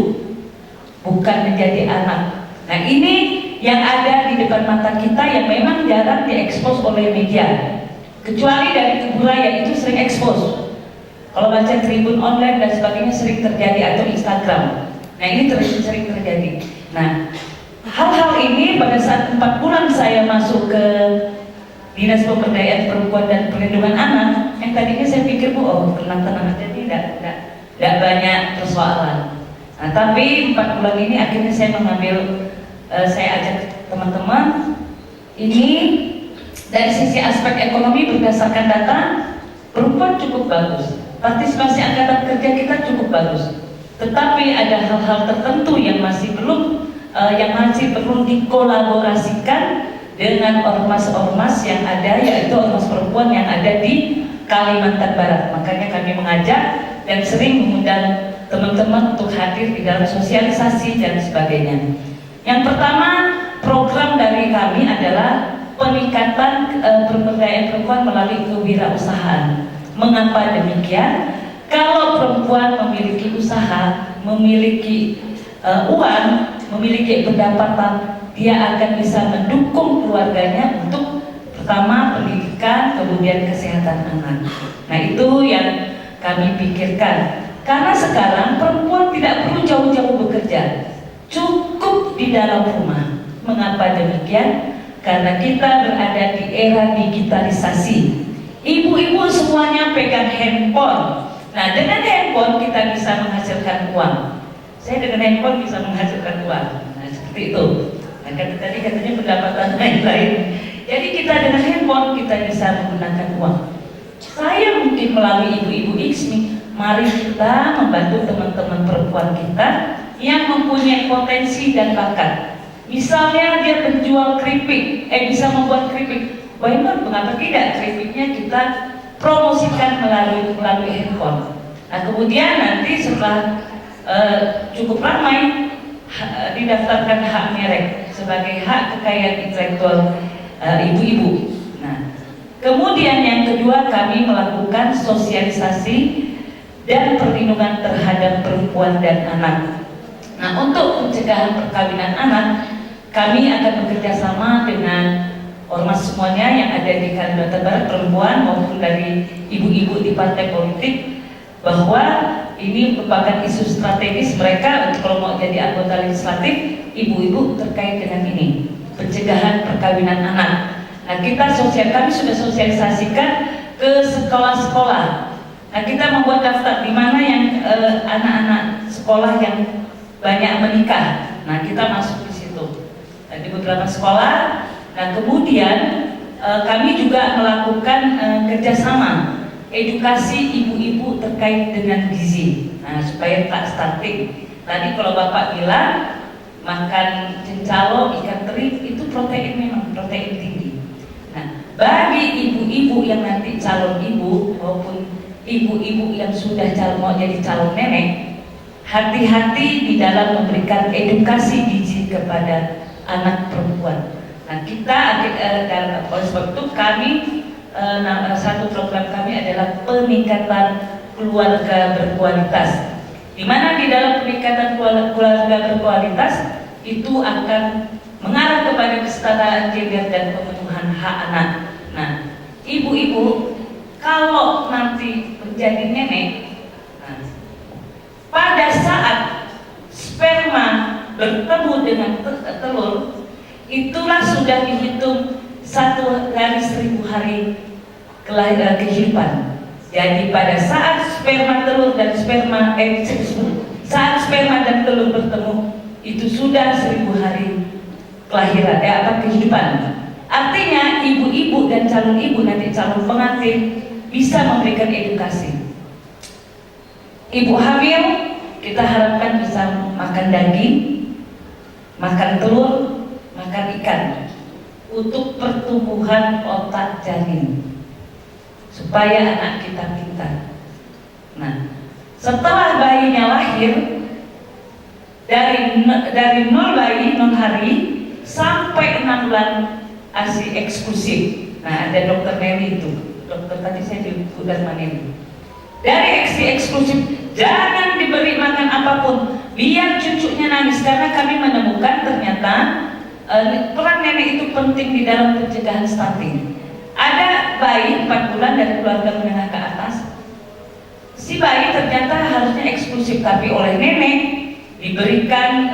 bukan menjadi anak. Nah, ini yang ada di depan mata kita yang memang jarang diekspos oleh media, kecuali dari Tubuh Raya itu sering ekspos. Kalau baca Tribun online dan sebagainya sering terjadi, atau Instagram. Nah, ini sering terjadi. Nah, hal-hal ini pada saat 4 bulan saya masuk ke Dinas Pemberdayaan Perempuan dan Perlindungan Anak, yang tadinya saya pikir, tenang-tenang aja, tidak banyak persoalan. Nah, tapi 4 bulan ini akhirnya saya mengambil, saya ajak teman-teman, ini dari sisi aspek ekonomi berdasarkan data, perempuan cukup bagus, partisipasi angkatan kerja kita cukup bagus. Tetapi ada hal-hal tertentu yang masih perlu dikolaborasikan dengan ormas-ormas yang ada, yaitu ormas perempuan yang ada di Kalimantan Barat. Makanya kami mengajak dan sering mengundang teman-teman untuk hadir di dalam sosialisasi dan sebagainya. Yang pertama, program dari kami adalah peningkatan pemberdayaan perempuan melalui kewirausahaan. Mengapa demikian? Kalau perempuan memiliki usaha, memiliki uang, memiliki pendapatan, dia akan bisa mendukung keluarganya untuk pertama pendidikan, kemudian kesehatan anak. Nah, itu yang kami pikirkan. Karena sekarang perempuan tidak perlu jauh-jauh bekerja, cukup di dalam rumah. Mengapa demikian? Karena kita berada di era digitalisasi. Ibu-ibu semuanya pegang handphone. Nah, dengan handphone kita bisa menghasilkan uang. Saya dengan handphone bisa menghasilkan uang. Nah, seperti itu. Nah, tadi katanya pendapatan lain-lain. Jadi kita dengan handphone kita bisa menggunakan uang. Saya mungkin melalui ibu-ibu IXMI, mari kita membantu teman-teman perempuan kita yang mempunyai potensi dan bakat. Misalnya dia penjual keripik, bisa membuat keripik. Why not? Mengapa tidak? Keripiknya kita promosikan melalui handphone. Nah, kemudian nanti setelah cukup ramai, didaftarkan hak merek sebagai hak kekayaan intelektual ibu-ibu. Nah, kemudian yang kedua, kami melakukan sosialisasi dan perlindungan terhadap perempuan dan anak. Nah, untuk pencegahan perkawinan anak, kami akan bekerja sama dengan ormas semuanya yang ada di Kalimantan Barat, perempuan maupun dari ibu-ibu di partai politik, bahwa ini merupakan isu strategis mereka untuk kalau mau jadi anggota legislatif, ibu-ibu terkait dengan ini, pencegahan perkawinan anak. Nah, kami sudah sosialisasikan ke sekolah-sekolah. Nah, kita membuat daftar di mana yang anak-anak sekolah yang banyak menikah. Nah, kita masuk di situ. Nah, di beberapa sekolah. Nah, kemudian kami juga melakukan kerjasama edukasi ibu-ibu terkait dengan gizi. Nah, supaya tak stunting. Tadi kalau Bapak bilang makan cencalo, ikan teri itu protein, memang protein tinggi. Nah, bagi ibu-ibu yang nanti calon ibu maupun ibu-ibu yang sudah mau jadi calon nenek, hati-hati di dalam memberikan edukasi gizi kepada anak perempuan. Nah, kita oleh sebab itu kami satu program kami adalah peningkatan keluarga berkualitas, di mana di dalam peningkatan keluarga berkualitas itu akan mengarah kepada kesetaraan gender dan pemenuhan hak anak. Nah, ibu-ibu kalau nanti menjadi nenek, nah, pada saat sperma bertemu dengan telur, itulah sudah dihitung 1 dari 1000 hari kelahiran kehidupan. Jadi pada saat sperma telur dan saat sperma dan telur bertemu, itu sudah 1000 hari kelahiran, kehidupan. Artinya ibu-ibu dan calon ibu nanti calon pengantin bisa memberikan edukasi. Ibu hamil kita harapkan bisa makan daging, makan telur, makan ikan untuk pertumbuhan otak janin supaya anak kita pintar. Nah, setelah bayinya lahir, dari 0 bayi 0 hari sampai 6 bulan ASI eksklusif. Nah, ada dokter Nelly itu, dokter tadi saya di Udarma Nelly. Dari ASI eksklusif jangan diberi makan apapun, biar cucunya nangis, karena kami menemukan ternyata peran nenek itu penting di dalam pencegahan stunting. Ada bayi 4 bulan dari keluarga menengah ke atas, si bayi ternyata harusnya eksklusif, tapi oleh nenek diberikan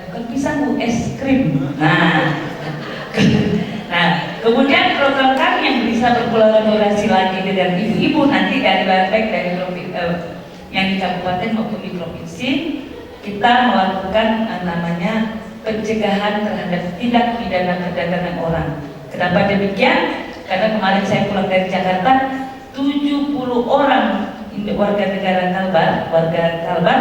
bukan pisang, es krim. Nah, kemudian program kami yang bisa berkolaborasi lagi dengan ibu-ibu nanti dari baik dari yang di kabupaten maupun di provinsi, kita melakukan namanya pencegahan terhadap tindak pidana perdagangan orang. Kenapa demikian? Karena kemarin saya pulang dari Jakarta, 70 orang warga negara Kalbar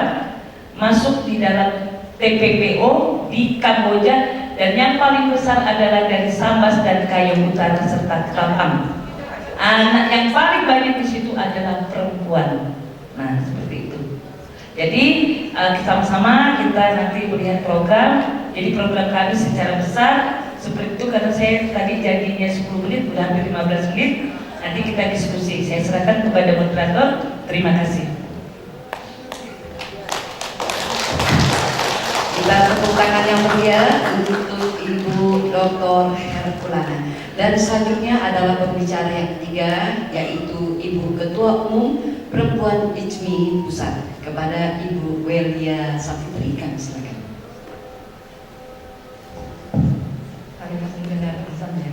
masuk di dalam TPPO di Kamboja, dan yang paling besar adalah dari Sambas dan Kayong Utara serta Kelapang. Anak yang paling banyak di situ adalah perempuan. Nah, seperti itu. Jadi sama-sama kita nanti melihat program. Jadi program kami secara besar seperti itu, karena saya tadi janjinya 10 menit, sudah hampir 15 menit. Nanti kita diskusi. Saya serahkan kepada moderator. Terima kasih. Kita tepuk tangan yang mulia untuk Ibu Dr. Herkulana. Dan selanjutnya adalah pembicara yang ketiga, yaitu Ibu Ketua Umum Perempuan IJMI Pusat, kepada Ibu Welia Safitri. Kami silakan. Kami masih dengar pesannya.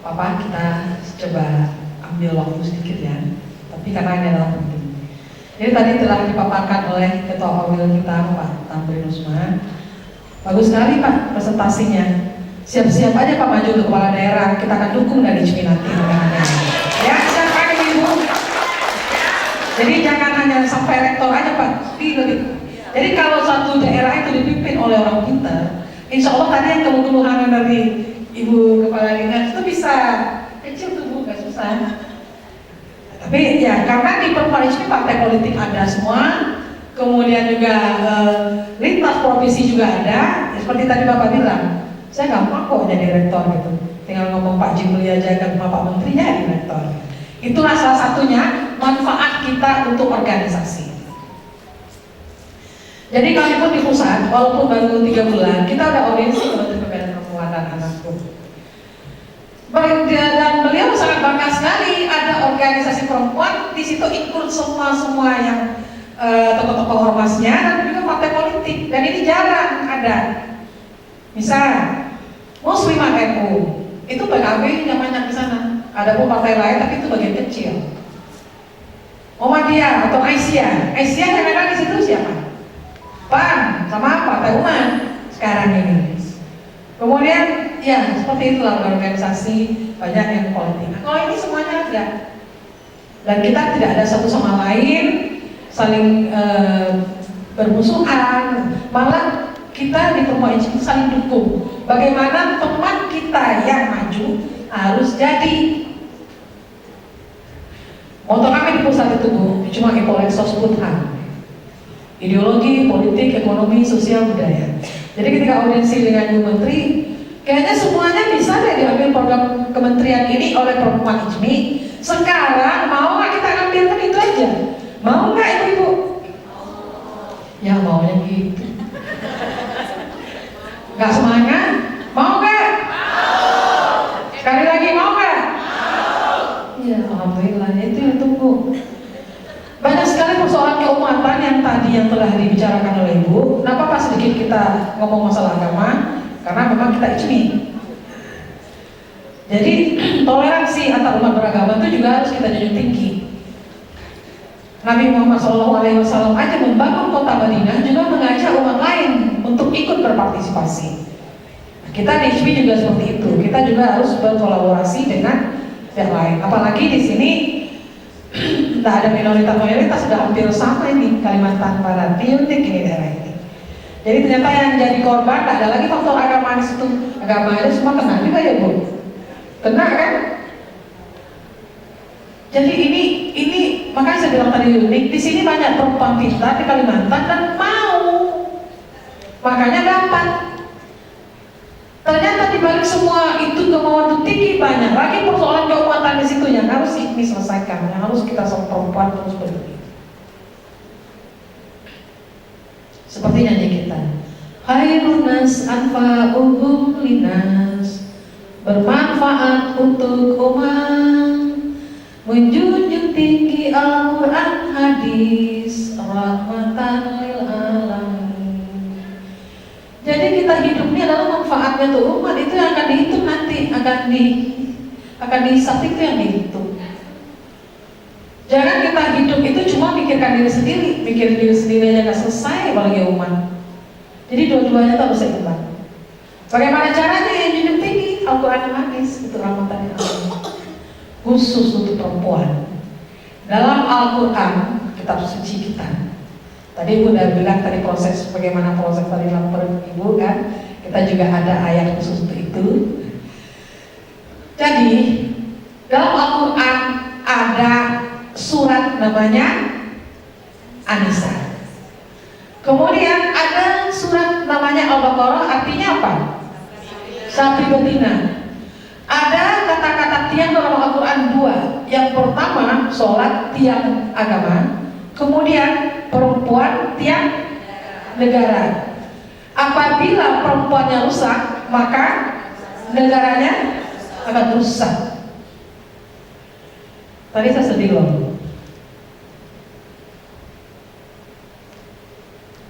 Bapak, kita coba ambil waktu sedikit ya, tapi karena ini adalah penting. Jadi tadi telah dipaparkan oleh Ketua Awil kita, Pak Tamrin Usman. Bagus sekali Pak presentasinya. Siap-siap aja Pak maju untuk kepala daerah, kita akan dukung dari IJMI nanti. Ya, siap aja Ibu. Jadi jangan hanya sampai rektor aja Pak. Jadi kalau satu daerah itu dipimpin oleh orang pintar, insya Allah tadi yang kebutuhan dari Ibu Kepala Dinas itu bisa kecil tuh Bu, gak susah. Tapi Tapi ya karena di Perempuan HMI partai politik ada semua, kemudian juga lintas provinsi juga ada. Ya, seperti tadi Bapak bilang, saya gampang kok jadi rektor gitu. Tinggal ngomong Pak Jimli aja ke Pak Menteri jadi rektor. Itulah salah satunya manfaat kita untuk organisasi. Jadi kami pun di pusat, walaupun baru 3 bulan, kita udah orientasi Menteri Pemberdayaan Perempuan dan Anakku. Dan beliau sangat bangga sekali ada organisasi perempuan di situ, ikut semua yang tokoh-tokoh ormasnya dan juga partai politik, dan ini jarang ada. Misal Muslimah NU itu PKB yang banyak di sana, ada pun partai lain tapi itu bagian kecil. Muhammadiyah atau Aisyah yang ada di situ siapa? PAN sama Partai Umat sekarang ini. Kemudian ya seperti itulah organisasi banyak yang politik. Nah, kalau ini semuanya ada, dan kita tidak ada satu sama lain saling bermusuhan, malah kita di Perempuan HMI saling dukung. Bagaimana teman kita yang maju harus jadi. Moto kami di pusat itu Bu, cuma Epoleksos Putra, ideologi, politik, ekonomi, sosial, budaya. Jadi ketika audiensi dengan Bu Menteri, kayaknya semuanya bisa deh diambil program kementerian ini oleh Perempuan HMI. Sekarang mau nggak kita ambilkan itu aja? Mau nggak Ibu? Ya maunya gitu. Nggak semangat? Mau nggak? Sekali lagi mau nggak? Ya alhamdulillah, itu yang tunggu. Banyak sekali persoalan keumatan yang tadi yang telah dibicarakan oleh Ibu. Kenapa pas sedikit kita ngomong masalah agama? Karena memang kita HMI. Jadi toleransi antar umat beragama itu juga harus kita junjung tinggi. Nabi Muhammad SAW aja membangun kota Madinah juga mengajak umat lain untuk ikut berpartisipasi. Kita di HMI juga seperti itu. Kita juga harus berkolaborasi dengan yang lain. Apalagi di sini tidak ada minoritas sudah hampir sama ini Kalimantan Barat, unik ini daerah ini. Jadi ternyata yang jadi korban tidak ada lagi faktor agama di situ. Agama itu semua kena juga ya Bu, kena kan? Jadi ini makanya saya bilang tadi unik. Di sini banyak perempuan kita di Kalimantan dan mau, makanya dapat. Ternyata di balik semua itu kemauan itu tinggi, banyak lagi persoalan keumatan di situ yang harus ini selesaikan, yang harus kita sama perempuan terus peduli. Seperti nyanyi kita, khairun nas anfa'uhum linas, bermanfaat untuk umat, menjunjung tinggi Al-Quran hadis, rahmatan lil alamin. Jadi kita hidup ini adalah manfaatnya untuk umat, itu yang akan dihitung nanti, akan dihisap, itu yang dihitung. Jangan kita hidup itu cuma mikirkan diri sendiri, mikir diri sendiri aja nggak selesai, apalagi umat. Jadi dua-duanya itu harus seimbang. Bagaimana caranya? Yang junjung tinggi Al-Quran hadis, itu rahmatan lil alamin. Khusus untuk perempuan. Dalam Al-Quran, kitab suci kita. Tadi Ibu udah bilang tadi proses, bagaimana proses tadi dalam perut Ibu kan, kita juga ada ayat khusus untuk itu. Jadi dalam Al-Quran ada surat namanya An-Nisa. Kemudian ada surat namanya Al-Baqarah, artinya apa? Sapi betina. Ada kata-kata tiang dalam Al-Quran 2. Yang pertama sholat, tiang agama. Kemudian perempuan, tiang negara. Apabila perempuannya rusak, maka negaranya akan rusak. Tadi saya sedih loh.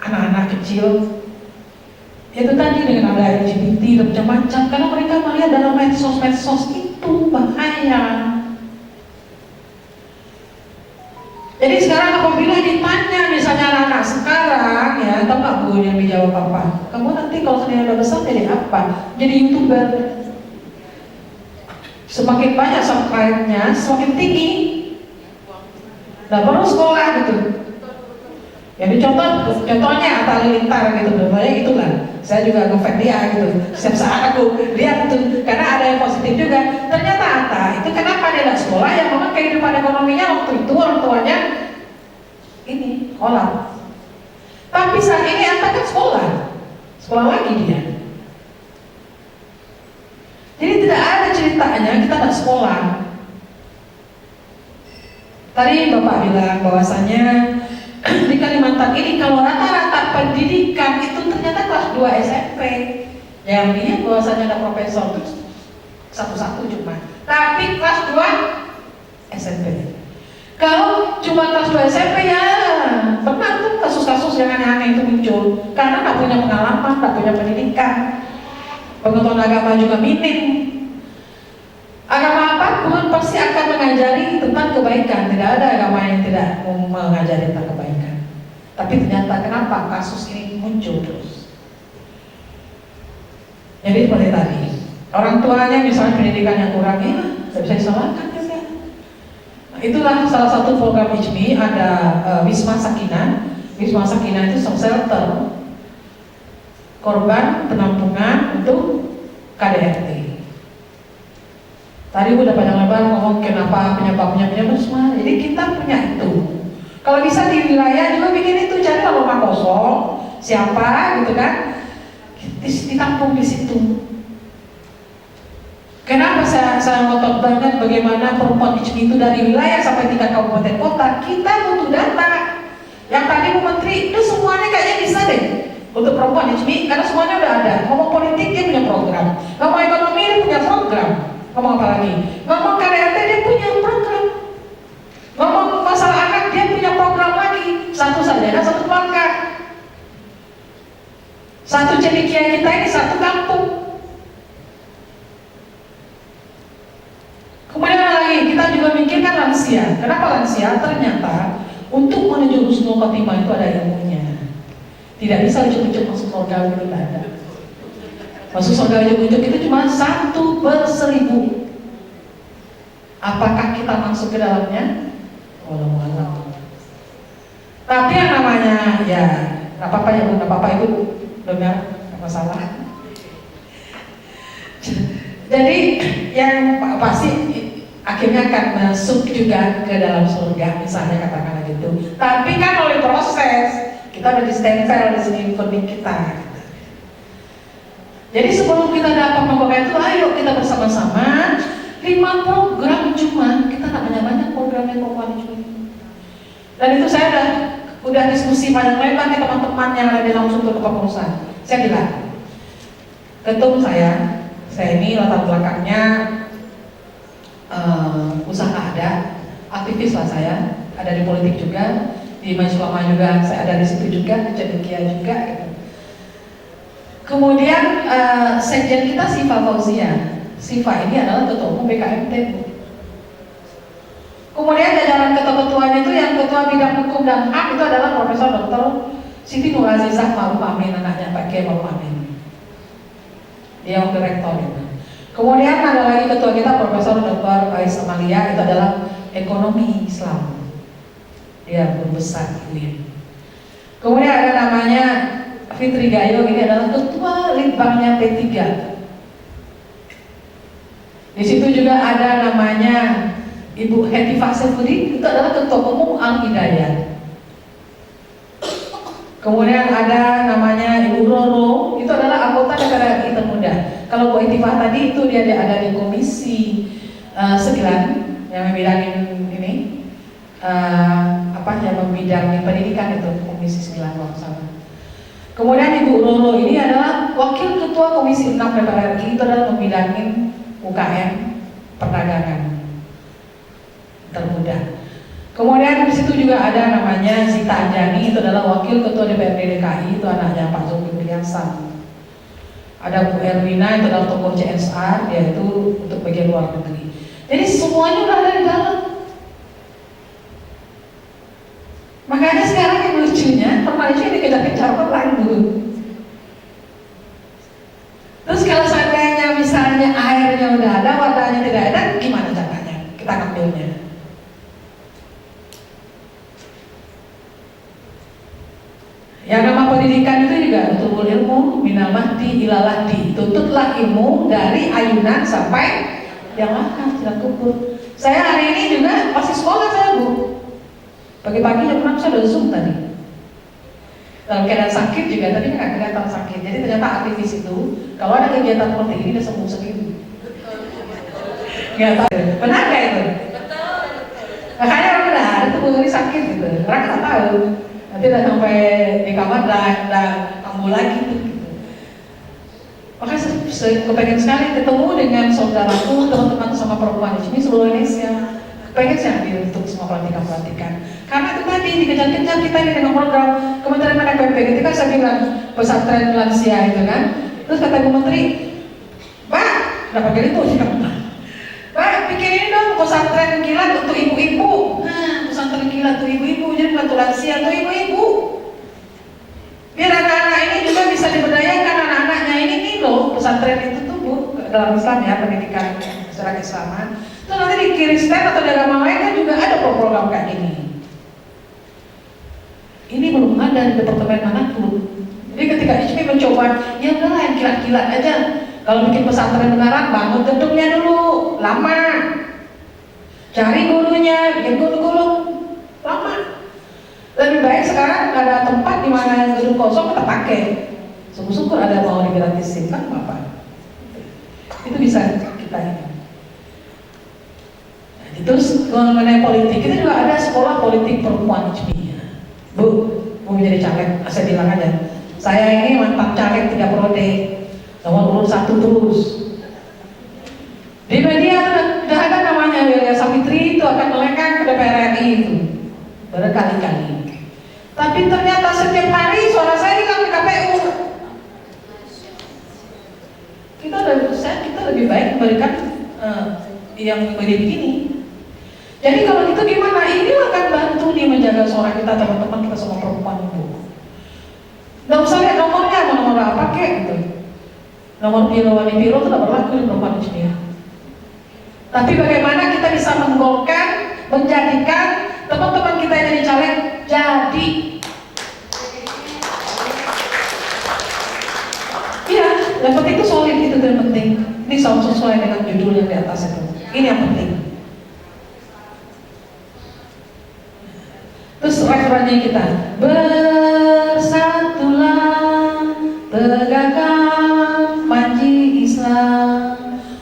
Anak-anak kecil itu tadi dengan ada LGBT dan macam-macam, karena mereka melihat dalam medsos itu bahaya. Jadi sekarang apabila ditanya misalnya anak sekarang ya, tahu nggak Bu yang dijawab apa? Kamu nanti kalau sudah besar jadi apa? Jadi YouTuber. Semakin banyak subscribe-nya, semakin tinggi. Nah baru sekolah gitu. Jadi contohnya Atta Halilintar gitu, contohnya itulah. Saya juga ngefans dia gitu. Setiap saat aku lihat tuh, karena ada yang positif juga. Ternyata Atta itu kenapa dia tidak sekolah? Yang memang kehidupan ekonominya waktu itu orang tuanya ini kolap. Tapi saat ini Atta kan sekolah lagi dia. Jadi tidak ada ceritanya kita tidak sekolah. Tadi Bapak bilang bahwasanya di Kalimantan ini kalau rata-rata pendidikan itu ternyata kelas 2 SMP. Yang lihat bahwasanya ada profesor itu satu-satu cuma. Tapi kelas 2 SMP. Kalau cuma kelas 2 SMP ya benar tuh kasus-kasus yang aneh-aneh itu muncul karena nggak punya pengalaman, nggak punya pendidikan. Pengetahuan agama juga minim. Agama apapun pasti akan mengajari tentang kebaikan. Tidak ada agama yang tidak mengajari tentang kebaikan. Tapi ternyata kenapa kasus ini muncul terus? Jadi seperti tadi, orang tuanya misalnya pendidikan yang kurang, ya tidak bisa disalahkan juga. Nah, itulah salah satu program IJMI, ada Wisma Sakinah. Wisma Sakinah itu shelter korban penampungan untuk KDRT. Tadi udah panjang lebar ngomong kenapa penyebabnya semua. Jadi kita punya itu. Kalau bisa di wilayah juga bikin itu, cari rumah kosong, siapa gitu kan, ditampung di situ. Kenapa saya ngotot banget bagaimana perempuan IJMI itu dari wilayah sampai tingkat kabupaten kota. Kita butuh data. Yang tadi Bu Menteri itu semuanya kayaknya bisa deh untuk perempuan IJMI karena semuanya udah ada. Ngomong politik dia punya program, ngomong ekonomi dia punya program. Ngomong apa lagi? Ngomong KDRT dia punya program. Ngomong masalah anak dia punya program lagi. Satu saja, satu keluarga. Satu cendekia kita ini satu kampung. Kemudian lagi kita juga mikirkan lansia. Kenapa lansia? Ternyata untuk menuju husnul khotimah itu ada ilmunya. Tidak bisa ujuk-ujuk masuk surga itu tidak ada. Masuk surga ujuk-ujuk itu cuma 1/1000. Apakah kita masuk ke dalamnya? Walau. Tapi yang namanya ya nggak apa-apa ya, nggak apa-apa itu dengar, nggak masalah. Jadi yang pasti akhirnya akan masuk juga ke dalam surga, misalnya katakanlah gitu. Tapi kan oleh proses kita udah distempel di sini kodik kita. Jadi sebelum kita dapat membawa itu, ayo kita bersama-sama 5 program cuma kita nggak banyak-banyak program yang perempuan cuma. Dan itu saya udah diskusi panjang lebar nih teman-teman yang ada di langsung ke kepengurusan. Saya bilang, ketum saya ini latar belakangnya usaha ada, aktivis lah saya, ada di politik juga, di Majelis Ulama juga, saya ada di situ juga, di Cendekia juga. Gitu. Kemudian sekjen kita Siva Fauzia. Siva ini adalah ketua umum BKMT. Kemudian jajaran ketua-ketuanya itu yang ketua bidang hukum dan HAM itu adalah Profesor Dr. Siti Nur Azizah Ma'ruf Amin, anaknya Pak Kiai Ma'ruf Amin. Dia wakil rektor itu. Kemudian ada lagi ketua kita Profesor Dr. Ais Amalia, itu adalah ekonomi Islam. Dia guru besar ini. Kemudian ada namanya Fitri Gayo, ini adalah ketua litbangnya P3. Di situ juga ada namanya Ibu Hetifah Sefudi, itu adalah ketua umum Al-Hidayah. Kemudian ada namanya Ibu Roro, itu adalah anggota DPR RI termuda. Kalau Bu Hetifah tadi itu dia ada di komisi 9 yang membidangin ini yang membidangin pendidikan itu komisi 9 kalau salah. Kemudian Ibu Roro ini adalah wakil ketua komisi 6 DPR RI, itu adalah membidangin UKM perdagangan termuda. Kemudian di situ juga ada namanya Zita Anjani, itu adalah wakil ketua DPRD DKI, itu anaknya Pak Zulkifli Hasan. Ada Bu Erwina, itu adalah tokoh CSR, dia itu untuk bagian luar negeri. Jadi semuanya udah ada di dalam. Makanya sekarang yang lucunya, permainan dikejar-kejar orang dulu. Terus kalau seandainya misalnya airnya udah ada, wadahnya tidak ada, gimana caranya kita ngambilnya? Yang nama pendidikan itu juga tutul ilmu minal mahdi ilalahdi. Tuntutlah ilmu dari ayunan sampai yang makan tidak kubur. Saya hari ini juga masih sekolah saya Bu. Pagi-pagi jam 6 saya udah zoom tadi. Dalam keadaan sakit juga tadi nggak kelihatan sakit. Jadi ternyata aktivis itu kalau ada kegiatan seperti ini dia sembuh sendiri. Nggak tahu. Benar nggak itu? Makanya orang benar itu ini sakit gitu. Orang nggak tahu. Nanti udah sampai di kamar dan kambuh lagi gitu. Makanya saya kepengen sekali ketemu dengan saudaraku, teman-teman sama perempuan di sini seluruh Indonesia. Pengen saya ambil untuk semua pelatihan-pelatihan. Karena itu tadi dikejar-kejar kita ini dengan program Kementerian PPP. Ketika saya bilang pesantren lansia itu kan, terus kata Bu Menteri, Pak, berapa kali itu sih kamu? Pak, bikinin dong pesantren kilat untuk ibu-ibu. Nah, pesantren kilat untuk ibu-ibu, jadi bukan untuk lansia, untuk ibu-ibu. Biar anak-anak ini juga bisa diberdayakan anak-anaknya ini loh, pesantren itu tuh Bu, dalam Islam ya, pendidikan secara keislaman. Terus nanti di Kristen atau di agama lain kan juga ada program kayak gini. Ini belum ada di departemen manapun. Jadi ketika HMI mencoba, ya udahlah yang kilat-kilat aja. Kalau bikin pesantren beneran, bangun gedungnya dulu, lama. Cari gurunya, bikin guru-guru, lama. Lebih baik sekarang ada tempat di mana gedung kosong kita pakai. Syukur-syukur ada mau digratisin kan apa? Itu bisa kita ini. Terus mengenai politik, kita juga ada sekolah politik perempuan HMI. Bu menjadi caleg, saya bilang aja. Saya ini mantan caleg 3 periode, nomor urut 1 terus. Di media sudah ada namanya Wilia Savitri itu akan melenggang ke DPR RI itu berkali-kali. Tapi ternyata setiap hari suara saya hilang di KPU. Kita lebih baik memberikan yang begini. Jadi kalau gitu gimana? Ini akan bantu dia menjaga suara kita, teman-teman kita semua perempuan itu. Nggak usah lihat nomornya, mau nomor apa kek gitu. Nomor piro, wani piro itu tidak berlaku di perempuan di sini. Tapi bagaimana kita bisa menggolkan, menjadikan teman-teman kita yang jadi caleg jadi. Iya, yang penting itu solid, itu yang penting. Ini sesuai dengan judul yang di atas itu. Ini yang penting. Terus referennya kita bersatulah tegakkan panji Islam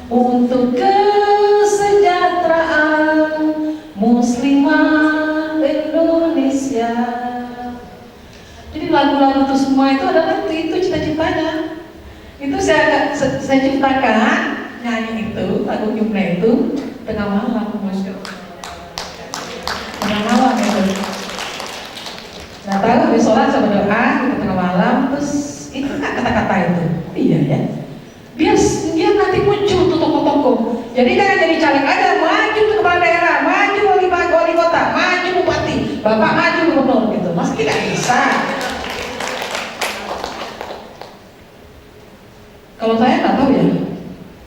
untuk kesejahteraan muslimah Indonesia. Jadi lagu-lagu itu semua itu adalah itu cita-citanya. Itu saya ciptakan nyanyi itu lagu himne itu tengah malam, tengah malam itu. Nah tahu habis sholat saya berdoa di tengah malam, terus itu kata-kata itu, iya ya. Biar nanti muncul tuh tokoh-tokoh. Jadi jangan jadi caleg aja, maju ke kepala daerah, maju wali kota, maju bupati, bapak maju gubernur gitu. Mas tidak bisa. Kalau saya nggak tahu ya,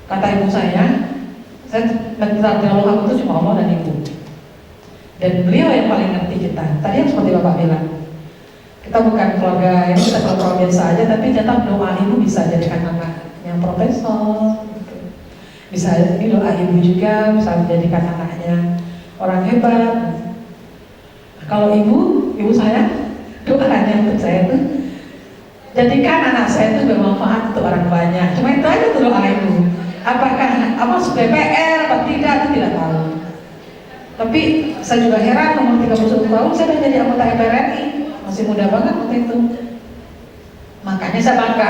kata ibu saya terlalu hak itu cuma Allah dan ibu. Dan beliau yang paling ngerti kita. Tadi yang seperti bapak bilang, kita bukan keluarga yang kita keluarga biasa aja, tapi tetap doa ibu bisa jadikan anak yang profesor, gitu. Bisa ini doa ibu juga bisa menjadikan anaknya orang hebat. Nah, kalau ibu saya doanya untuk saya tuh jadikan anak saya itu bermanfaat untuk orang banyak. Cuma itu aja tuh doa ibu. Apakah masuk DPR atau tidak itu tidak tahu. Tapi saya juga heran umur 31 tahun saya sudah jadi anggota DPR RI. Masih muda banget waktu itu. Makanya saya bangga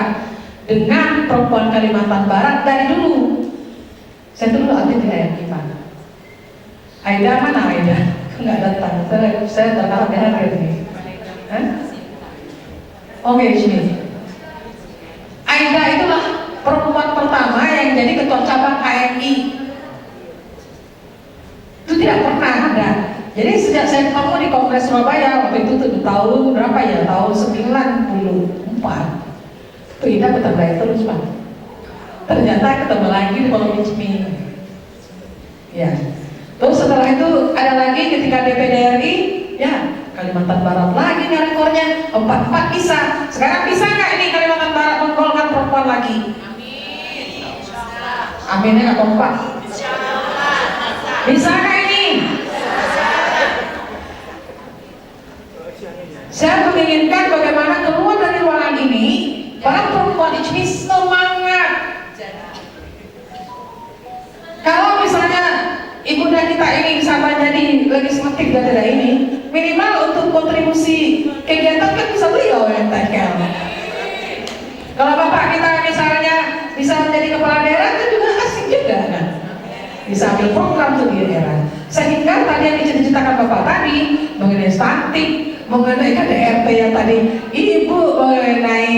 dengan perempuan Kalimantan Barat dari dulu. Saya dulu aktif di HMI. Aida mana Aida? Enggak datang. Saya terkalah dengan ini. Oke, sini. Aida itulah perempuan pertama yang jadi ketua cabang HMI. Itu tidak pernah ada. Jadi sejak saya ketemu di Kongres Surabaya waktu itu tuh tahun berapa ya? Tahun 94. Itu Ida bertambah terus Pak. Ternyata ketemu lagi di Kolom HMI. Ya. Terus setelah itu ada lagi ketika DPD RI, ya Kalimantan Barat lagi nih rekornya 44 bisa. Sekarang bisa nggak ini Kalimantan Barat menggolkan perempuan lagi? Aminnya nggak kompak. Bisa nggak ini? Saya menginginkan bagaimana keluar dari ruangan ini para perempuan ICMI semangat. Kalau misalnya ibunda kita ini bisa menjadi legislatif dan daerah ini, minimal untuk kontribusi kegiatan kan bisa beliau yang tackle. Kalau bapak kita misalnya bisa menjadi kepala daerah kan juga asik juga kan, bisa ambil program untuk di daerah. Sehingga tadi yang diceritakan bapak tadi mengenai stunting, mengenai KDRT yang tadi ibu, mengenai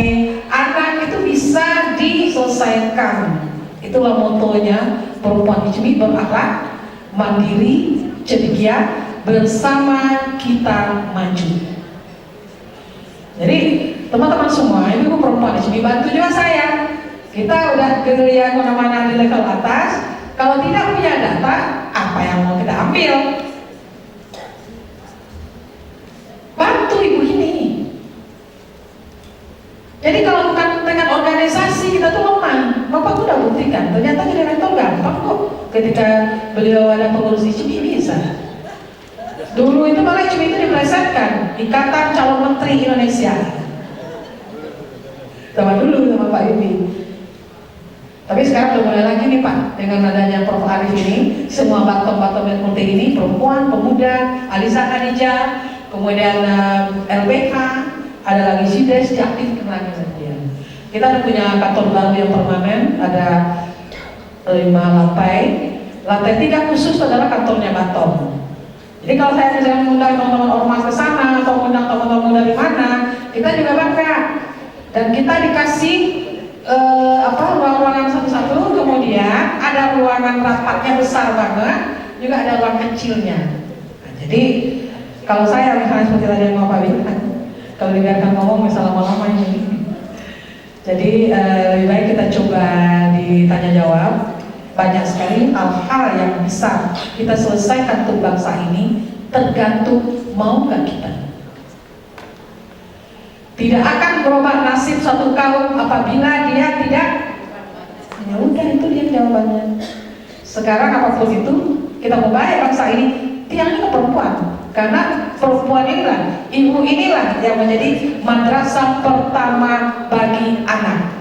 anak itu bisa diselesaikan. Itulah motonya perempuan ICMI berakhlak, mandiri, ceria, bersama kita maju. Jadi teman-teman semua, ibu perempuan ICMI bantu juga saya. Kita udah gerilya kemana-mana di level atas. Kalau tidak punya data, apa yang mau kita ambil? Bantu ibu ini. Jadi kalau bukan dengan organisasi kita tuh lemah. Bapak udah buktikan, ternyata jadi rektor gampang kok. Ketika beliau ada pengurus ICMI bisa. Dulu itu malah ICMI itu diplesetkan Ikatan Calon Menteri Indonesia. Sama dulu sama Pak Ibi. Tapi sekarang udah mulai lagi nih Pak, dengan adanya Prof. Arif ini, semua batom-batom multi ini, perempuan, pemuda, Alisa Khadijah, kemudian LBK, ada lagi SIDES, diaktifkan lagi saja. Kita ada punya kantor baru yang permanen, ada 5 lantai. Lantai 3 khusus adalah kantornya Batom. Jadi kalau saya misalnya mengundang teman-teman ormas ke sana atau mengundang teman-teman dari mana, kita juga bangga. Dan kita dikasih ruang-ruangan satu-satu, kemudian ada ruangan rapatnya besar banget, juga ada ruang kecilnya. Nah, jadi kalau saya misalnya seperti tadi yang mau Pak bilang, kalau dibiarkan ngomong bisa lama-lama ini. Jadi lebih baik kita coba ditanya jawab. Banyak sekali hal-hal yang bisa kita selesaikan untuk bangsa ini, tergantung mau nggak kita. Tidak akan berubah nasib suatu kaum apabila dia tidak. Ya udah, itu dia jawabannya. Sekarang apapun itu, kita mau baik bangsa ini, tiangnya ke perempuan. Karena perempuan inilah, ibu inilah yang menjadi madrasah pertama bagi anak.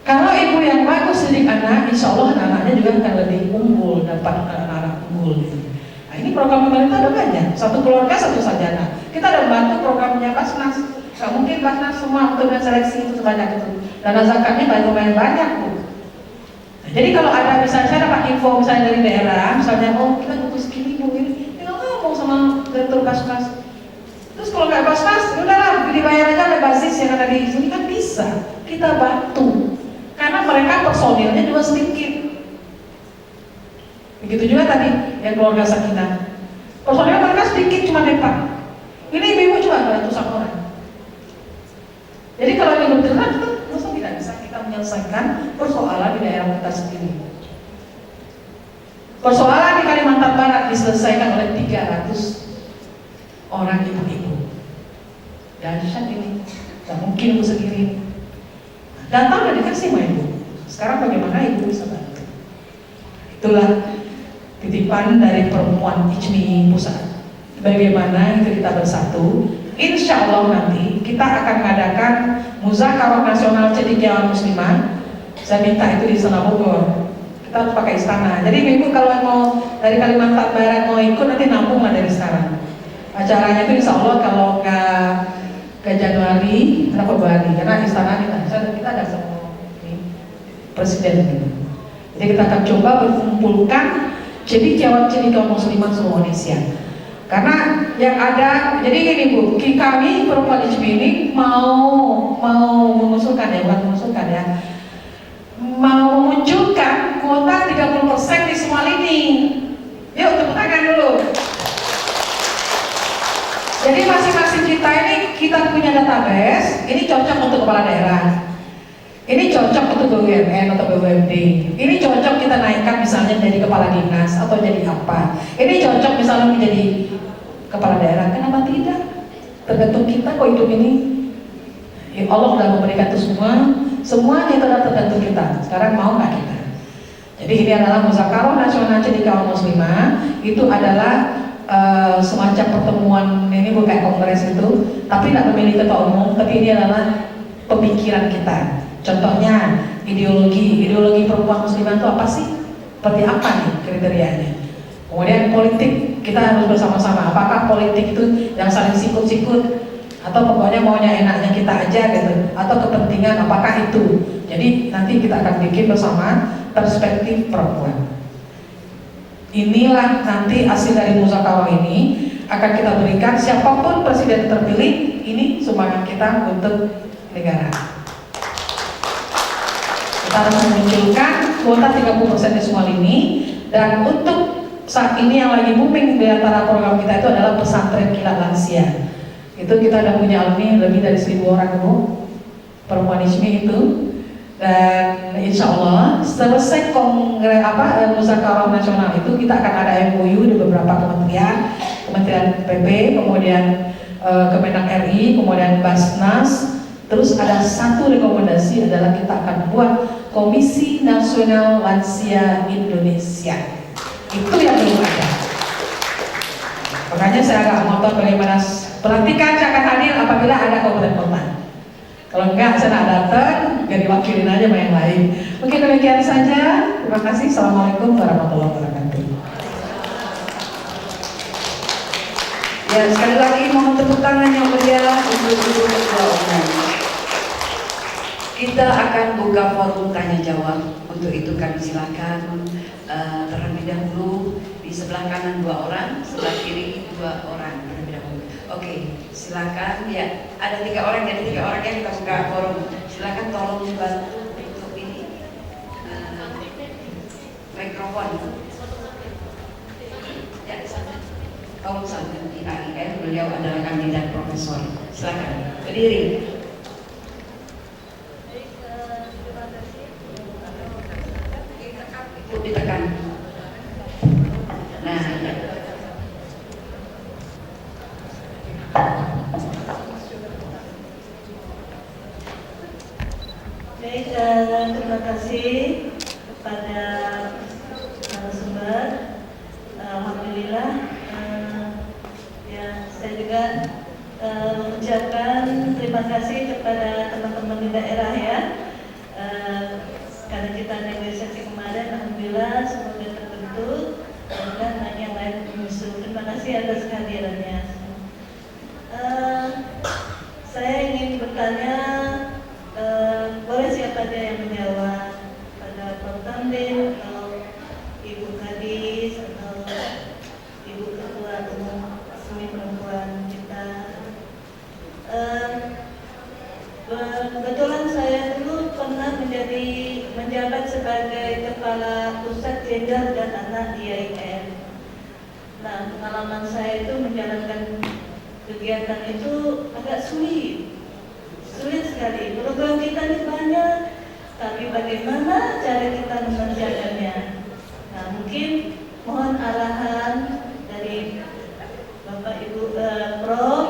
Kalau ibu yang bagus didik anak, insya Allah anak-anaknya juga akan lebih unggul, dapat anak-anak unggul. Nah, ini program pemerintah ada banyak, satu keluarga satu sarjana. Kita ada bantu programnya Basnas. Gak mungkin Basnas semua untuk seleksi itu sebanyak itu. Dana zakatnya lumayan banyak Bu. Nah, jadi kalau ada misalnya saya dapat info misalnya dari daerah, misalnya oh kita butuh segini Bu, ini tinggal ngomong sama direktur Basnas. Terus kalau nggak Basnas, udahlah dibayar aja oleh basis yang ada di sini kan bisa. Kita bantu. Karena mereka personilnya juga sedikit. Begitu juga tadi yang keluarga Sakinah. Personil mereka sedikit, cuma 4. Ini ibu juga ada ratusan orang. Jadi kalau ini bergerak, masa tidak bisa kita menyelesaikan persoalan di daerah kita sendiri. Persoalan di Kalimantan Barat diselesaikan oleh 300 orang ibu-ibu. Dahsyat ini, tidak mungkin ibu sendiri. Data udah dikasih sama ibu. Sekarang bagaimana ibu bisa bantu? Itulah titipan dari perempuan ICMI Pusat. Bagaimana kita bersatu? Insya Allah nanti kita akan mengadakan Muzakarah Nasional Cendekiawan Muslimah. Saya minta itu di Istana Bogor. Kita harus pakai istana. Jadi ibu kalau mau dari Kalimantan Barat mau ikut nanti nampung lah dari sekarang. Acaranya itu Insya Allah kalau ke Januari atau Februari, karena istana kita ada sama presiden gitu. Jadi kita akan coba mengumpulkan cendekiawan muslimah seluruh Indonesia. Karena yang ada, jadi gini Bu, kami perempuan ICMI ini mau mengusulkan ya, bukan mengusulkan ya, mau memunculkan kuota 30% di semua lini. Yuk tepuk tangan dulu. Jadi masing-masing kita ini kita punya database, ini cocok untuk kepala daerah, ini cocok untuk BUMN atau BUMD, ini cocok kita naikkan misalnya jadi kepala dinas atau jadi apa, ini cocok misalnya menjadi kepala daerah? Kenapa tidak? Tergantung kita kok hidup ini. Ya Allah sudah memberikan itu semuanya itu adalah tergantung kita. Sekarang mau nggak kita? Jadi ini adalah Musyawarah Nasional Cendekia Kaum Muslimah. Itu adalah semacam pertemuan, ini bukan kongres itu, tapi tidak memilih ketua umum, tapi ini adalah pemikiran kita. Contohnya ideologi perempuan muslimah itu apa sih? Seperti apa nih kriterianya? Kemudian politik, kita harus bersama-sama. Apakah politik itu yang saling sikut-sikut, atau pokoknya maunya enaknya kita aja gitu, atau kepentingan apakah itu? Jadi nanti kita akan bikin bersama perspektif perempuan. Inilah nanti hasil dari musyawarah ini akan kita berikan siapapun presiden terpilih, ini sumbangan kita untuk negara. Kita harus memunculkan kuota 30% di semua ini, dan untuk saat ini yang lagi booming di antara program kita itu adalah pesantren kilat lansia. Itu kita udah punya alumni lebih dari 1000 orang perempuan ISMI itu. Dan insya Allah selesai kongres musyawarah nasional itu kita akan ada MOU di beberapa kementerian PP, kemudian Kemenak RI, kemudian Basnas. Terus ada satu rekomendasi adalah kita akan buat Komisi Nasional Lansia Indonesia. Itu yang belum ada. Makanya saya agak ngotot bagaimana pelantikan saya akan hadir apabila ada kabupaten kota. Kalau enggak saya tidak datang, jadi wakilin aja sama yang lain. Mungkin demikian saja. Terima kasih. Assalamualaikum warahmatullahi wabarakatuh. Ya, sekali lagi mohon tepuk tangan yang meriah untuk Ibu Ketua Umum. Kita akan buka forum tanya jawab. Untuk itu kami silakan terlebih dahulu di sebelah kanan 2 orang, sebelah kiri 2 orang terlebih dahulu. Oke, silakan. Ya, ada 3 orang, jadi 3 orang yang kita buka forum. Silakan tolong bantu untuk ini mikrofon. Ya, tolong sambil di AIN, beliau adalah kandidat profesor. Silakan berdiri. Ditekan. Nah, ya. Baik, terima kasih kepada narasumber. Alhamdulillah, ya saya juga mengucapkan terima kasih kepada teman-teman di daerah ya. Karena kita negosiasi kemarin, alhamdulillah semoga terbentuk dan yang lain menyusul. Terima kasih atas kehadirannya. Saya ingin bertanya, boleh siapa aja yang menjawab, pada Prof. Tamrin atau Ibu Kadis atau Ibu Ketua Umum Semi Perempuan kita. Kebetulan saya dulu pernah menjabat sebagai Kepala Pusat Gender dan Anak di IAIN. Nah, pengalaman saya itu menjalankan kegiatan itu agak sulit sekali. Program kita ini banyak, tapi bagaimana cara kita mengerjakannya? Nah, mungkin mohon arahan dari Bapak Ibu Prof,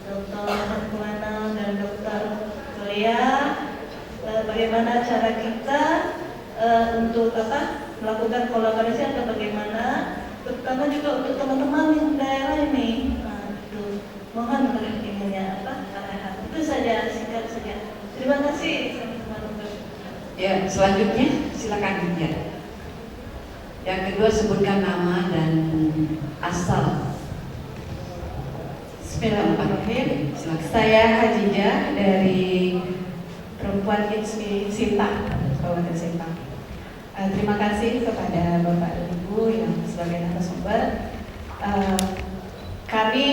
Dr. Harkuana dan Dr. Zoya, bagaimana cara kita untuk melakukan kolaborasi atau bagaimana, terutama juga untuk teman-teman di daerah ini. Nah, itu mohon bagaimana arahan. Itu saja, singkat saja. Terima kasih teman-teman. Ya, selanjutnya silakan ya. Yang kedua sebutkan nama dan asal. Bismillahirrahmanirrahim. Silakan. Saya Hajijah dari Perempuan ISMI Sintang, Kabupaten Sintang. Terima kasih kepada Bapak dan Ibu yang sebagai narasumber. Kami,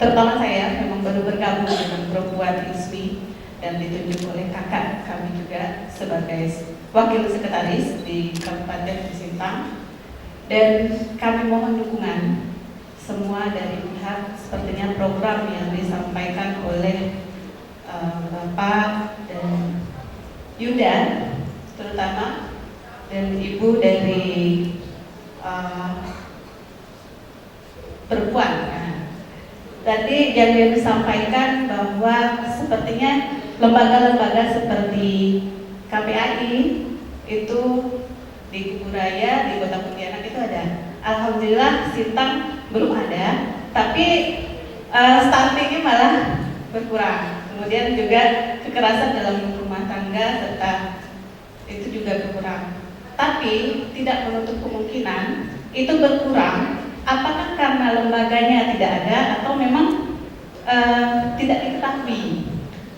terutama saya, memang baru bergabung dengan Perempuan ISMI dan ditunjuk oleh kakak kami juga sebagai wakil sekretaris di Kabupaten Sintang. Dan kami mohon dukungan semua dari pihak, sepertinya program yang disampaikan oleh Bapak dan Yuda terutama, dan Ibu dari perempuan. Nah, tadi yang disampaikan bahwa sepertinya lembaga-lembaga seperti KPAI itu di Kuburaya, di Kota Pontianak itu ada. Alhamdulillah Sintang belum ada, tapi stuntingnya malah berkurang. Kemudian juga kekerasan dalam rumah tangga serta itu juga berkurang. Tapi tidak menutup kemungkinan itu berkurang. Apakah karena lembaganya tidak ada atau memang tidak diketahui?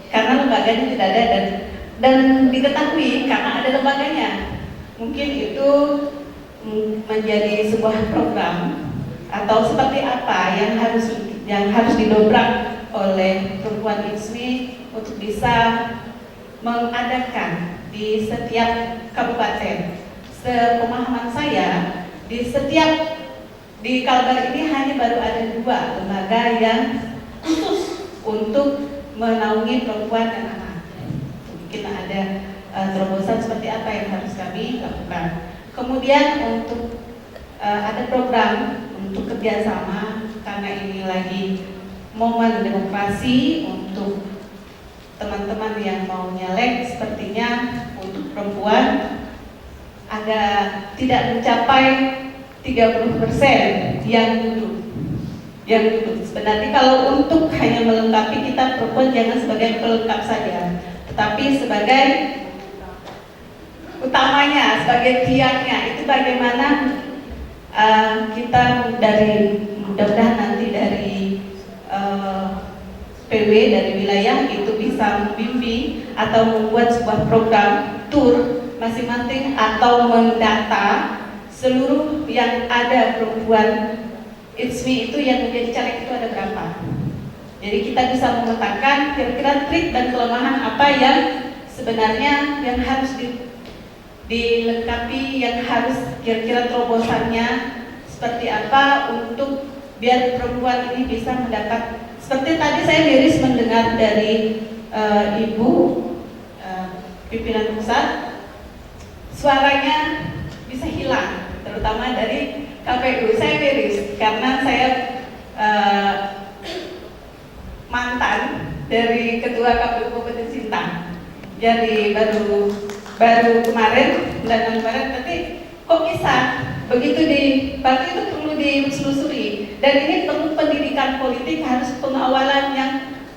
Karena lembaganya tidak ada dan diketahui karena ada lembaganya. Mungkin itu menjadi sebuah program atau seperti apa yang harus didobrak oleh perempuan ISMI untuk bisa mengadakan di setiap kabupaten. Sepemahaman saya di Kalbar ini hanya baru ada 2 lembaga yang khusus untuk menaungi perempuan dan anak. Mungkin ada terobosan seperti apa yang harus kami lakukan. Kemudian untuk ada program untuk kerjasama karena ini lagi momen demokrasi untuk teman-teman yang mau nyalek, sepertinya untuk perempuan ada tidak mencapai 30% yang duduk. Sebenarnya kalau untuk hanya melengkapi, kita perempuan jangan sebagai pelengkap saja, tetapi sebagai utamanya, sebagai tiangnya. Itu bagaimana kita mudah-mudahan nanti dari PW dari wilayah itu bisa membimbing atau membuat sebuah program tour masing-masing atau mendata seluruh yang ada perempuan ISMI itu yang menjadi caleg itu ada berapa. Jadi kita bisa memetakan kira-kira trik dan kelemahan apa yang sebenarnya yang harus dilengkapi, yang harus kira-kira terobosannya seperti apa untuk biar perempuan ini bisa mendapat. Seperti tadi saya miris mendengar dari Ibu pimpinan pusat, suaranya bisa hilang, terutama dari KPU. Saya miris karena saya mantan dari Ketua KPU Kabupaten Sintang. Jadi baru kemarin, bulan kemarin, tapi kok bisa begitu berarti itu perlu ditelusuri, dan ini perlu pendidikan politik, harus pengawalan yang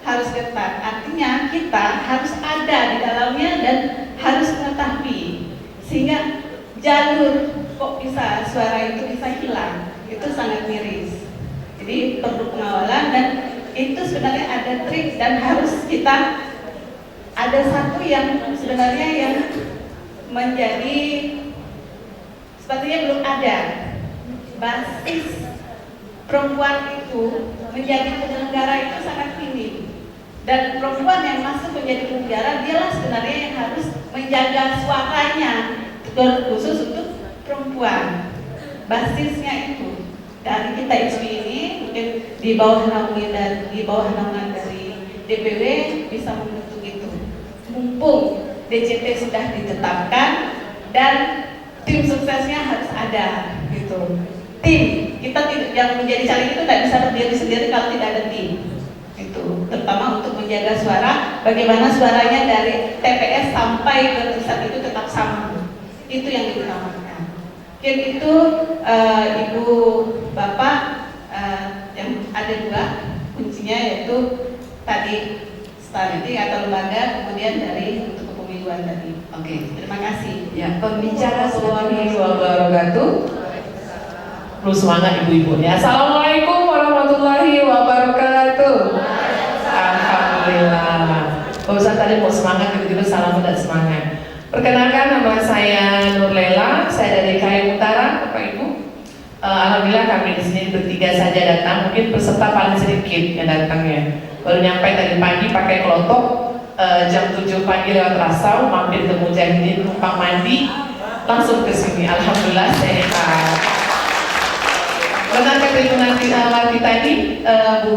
harus ketat. Artinya kita harus ada di dalamnya dan harus mengetahui, sehingga jalur kok bisa suara itu bisa hilang, itu sangat miris. Jadi perlu pengawalan, dan itu sebenarnya ada trik dan harus kita ada satu yang sebenarnya yang menjadi sepertinya belum ada basis perempuan itu menjadi penyelenggara itu sangat tinggi, dan perempuan yang masuk menjadi penyelenggara dialah sebenarnya yang harus menjaga suaranya khusus untuk perempuan. Basisnya itu dari kita ISMI ini mungkin di bawah naungan dari DPW bisa membentuk itu. Mumpung DCT sudah ditetapkan dan tim suksesnya harus ada gitu. Tim kita yang menjadi caleg itu tidak bisa berdiri sendiri kalau tidak ada tim. Itu terutama untuk menjaga suara, bagaimana suaranya dari TPS sampai ke pusat itu tetap sama. Itu yang diutamakan. Mungkin itu Ibu Bapak yang ada 2 kuncinya, yaitu tadi strategi atau lembaga, kemudian dari untuk kepemiluan tadi. Oke. Terima kasih. Ya, pembicara Warahmatullahi wabarakatuh. Perlu semangat ibu-ibu ya. Assalamualaikum warahmatullahi wabarakatuh. Alhamdulillah. Pak Ustaz tadi mau semangat, gitu-gitu salam dan semangat. Perkenalkan, nama saya Nurlela, saya dari Kayang Utara, Bapak Ibu. Alhamdulillah kami di sini bertiga saja datang, mungkin peserta paling sedikit yang datangnya. Baru nyampe tadi pagi pakai kelotok, jam 7 pagi lewat Rasau, mampir ke Mujahidin, numpang mandi, langsung ke sini. Alhamdulillah sehat. Benar kata Ibu Nawati tadi, Bu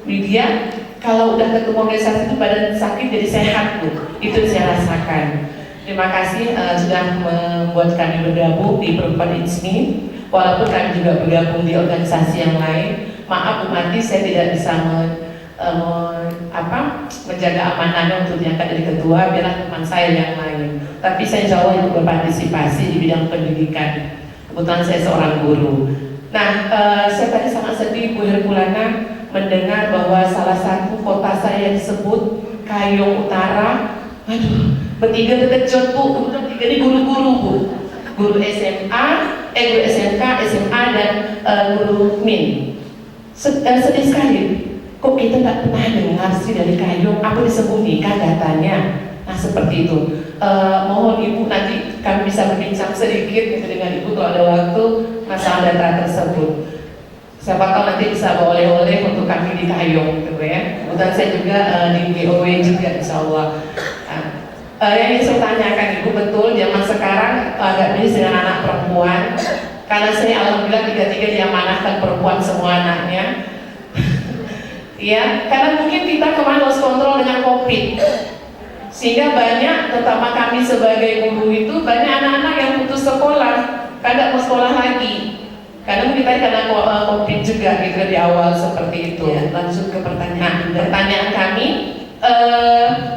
Widya, kalau udah ketemu organisasi itu badan sakit jadi sehat, Bu. Itu saya rasakan. Terima kasih sudah membuat kami bergabung di Perempuan ISMI. walaupun kami juga bergabung di organisasi yang lain. Maaf Bu Mati, saya tidak bisa menjaga amanahnya untuk diangkat jadi ketua, biarlah teman saya yang lain. Tapi saya insya Allah ikut berpartisipasi di bidang pendidikan. Kebetulan saya seorang guru. Nah, saya tadi sangat sedih Bu Herkulana mendengar bahwa salah satu kota saya disebut Kayong Utara. Aduh, bertiga terkejut Bu, kemudian bertiga ini guru-guru Bu, guru SMA, guru SMK, SMA dan guru MIN. Sedih sekali. Kok kita tak pernah dengar sih dari Kayong, apa disembunyikan datanya? Nah seperti itu. Mohon Ibu nanti kami bisa berbincang sedikit gitu dengan Ibu kalau ada waktu masalah data tersebut. Siapa tahu nanti bisa bawa oleh-oleh untuk kami di Kayong gitu ya. Kebetulan saya juga di GOW juga insya Allah. Yang ingin saya tanyakan Ibu, betul zaman sekarang agak miris dengan anak perempuan. Karena saya alhamdulillah tiga-tiga diamanahkan perempuan semua anaknya. Ya, karena mungkin kita kemarin lost control dengan COVID, sehingga banyak, terutama kami sebagai guru itu banyak anak-anak yang putus sekolah, kadang mau sekolah lagi. Karena mungkin tadi karena COVID juga gitu di awal seperti itu. Ya, langsung ke pertanyaan. Nah, pertanyaan kami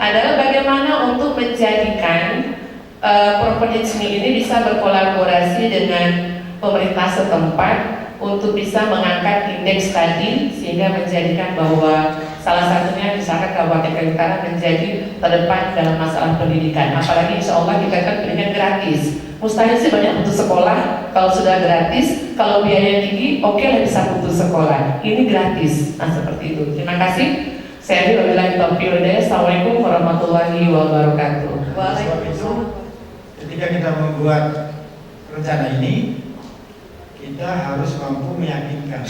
adalah bagaimana untuk menjadikan Proper Ijmi ini bisa berkolaborasi dengan pemerintah setempat untuk bisa mengangkat indeks tadi sehingga menjadikan bahwa salah satunya misalkan Kabupaten Kayong Utara menjadi terdepan dalam masalah pendidikan. Apalagi insya Allah kita kan pendidikan gratis. Mustahil sih banyak putus sekolah kalau sudah gratis. Kalau biaya tinggi, oke lah bisa putus sekolah. Ini gratis. Nah seperti itu. Terima kasih. Saya Wabillahi taufiq wal hidayah. Assalamualaikum warahmatullahi wabarakatuh. Waalaikumsalam. Ketika kita membuat rencana ini, kita harus mampu meyakinkan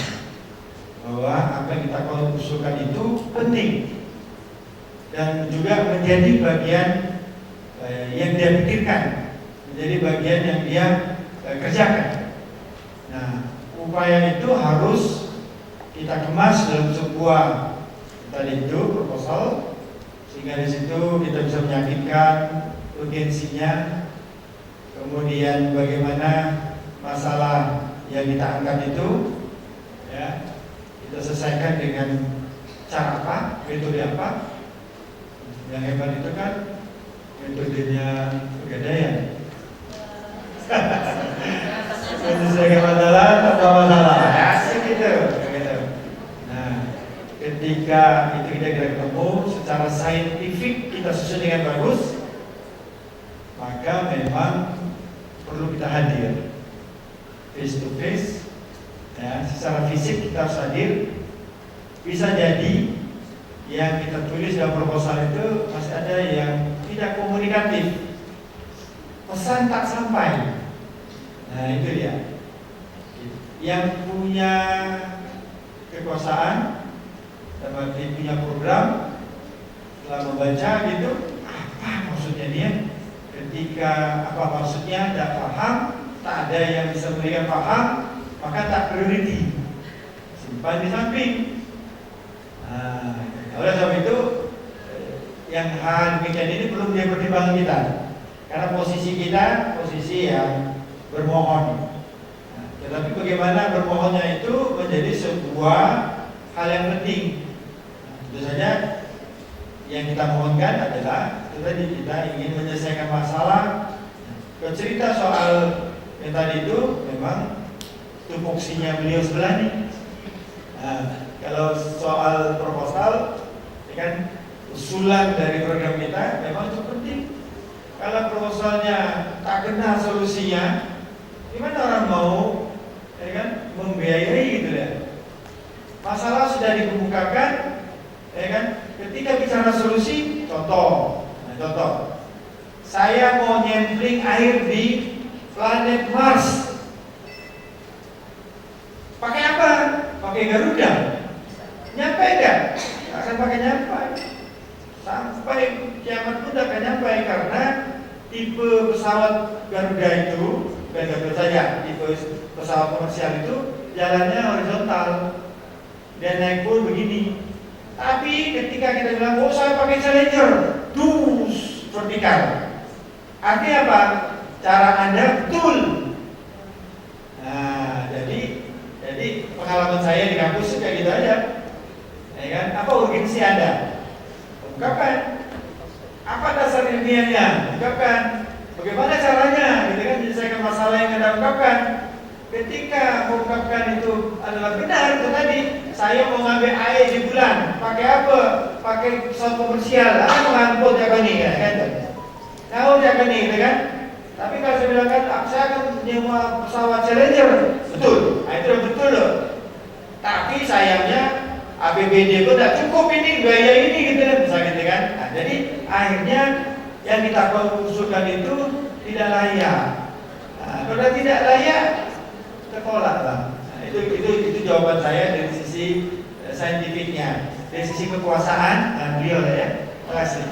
bahwa apa yang kita usulkan itu penting dan juga menjadi bagian yang dia pikirkan, menjadi bagian yang dia kerjakan. Nah, upaya itu harus kita kemas dalam sebuah tadi itu proposal, sehingga di situ kita bisa meyakinkan urgensinya, kemudian bagaimana masalah yang kita angkat itu ya kita selesaikan dengan cara apa, metode apa. Yang hebat itu kan metodenya Pegadaian. Menyelesaikan masalah tanpa masalah, asik gitu. Nah, ketika itu kita ketemu secara saintifik, kita susun dengan bagus, maka memang perlu kita hadir face to face, ya, secara fisik kita harus hadir. Bisa jadi yang kita tulis dalam proposal itu masih ada yang tidak komunikatif, pesan tak sampai. Nah itu dia. Yang punya kekuasaan, seperti punya program, setelah membaca gitu, apa maksudnya dia? Ketika apa maksudnya tidak paham, tak ada yang bisa memberikan paham, maka tak priority, simpan di samping. Nah, oleh sebab itu yang hal demikian ini belum menjadi pertimbangan kita, karena posisi kita posisi yang bermohon. Nah, tetapi bagaimana bermohonnya itu menjadi sebuah hal yang penting. Nah, tentu saja yang kita mohonkan adalah itu tadi, kita ingin menyelesaikan masalah. Bercerita soal yang tadi itu memang tupoksinya beliau sebelah nih. Nah, kalau soal proposal, ya kan, usulan dari program kita memang itu penting. Kalau proposalnya tak kena solusinya, gimana orang mau, ya kan, membiayai gitu ya. Masalah sudah dikemukakan, ya kan. Ketika bicara solusi, contoh, saya mau nyempling air di planet Mars. Pakai apa? Pakai Garuda. Nyampe enggak? Akan pakai nyampe. Sampai kiamat pun akan nyampe, karena tipe pesawat Garuda itu, bukan Garuda saja, tipe pesawat komersial itu jalannya horizontal dan naik pun begini. Tapi ketika kita bilang, oh saya pakai Challenger, dus vertikal. Artinya apa? Cara Anda betul. Nah, Jadi pengalaman saya di kampus itu kayak gitu aja, ya kan? Apa urgensi Anda? Ungkapkan. Apa dasar ilmiahnya? Ungkapkan. Bagaimana caranya? Gitu kan? Menyelesaikan masalah yang Anda ungkapkan. Ketika mengungkapkan itu adalah benar, itu tadi saya mau ngambil air di bulan, pakai apa? Pakai pesawat komersial, mengangkut ya kan nih, kan? Tahu ya kan nih, gitu kan? Tapi kalau saya bilang kan, saya akan menyewa pesawat Challenger, betul, nah, itu udah betul loh. Tapi sayangnya APBD pun tidak cukup ini, biaya ini gitu kan, misalnya gitu kan. Nah, jadi akhirnya yang kita usulkan itu tidak layak. Nah, kalau tidak layak, tertolak lah. Nah, itu jawaban saya dari sisi saintifiknya, dari sisi kekuasaan, beliau lah ya. Terima kasih.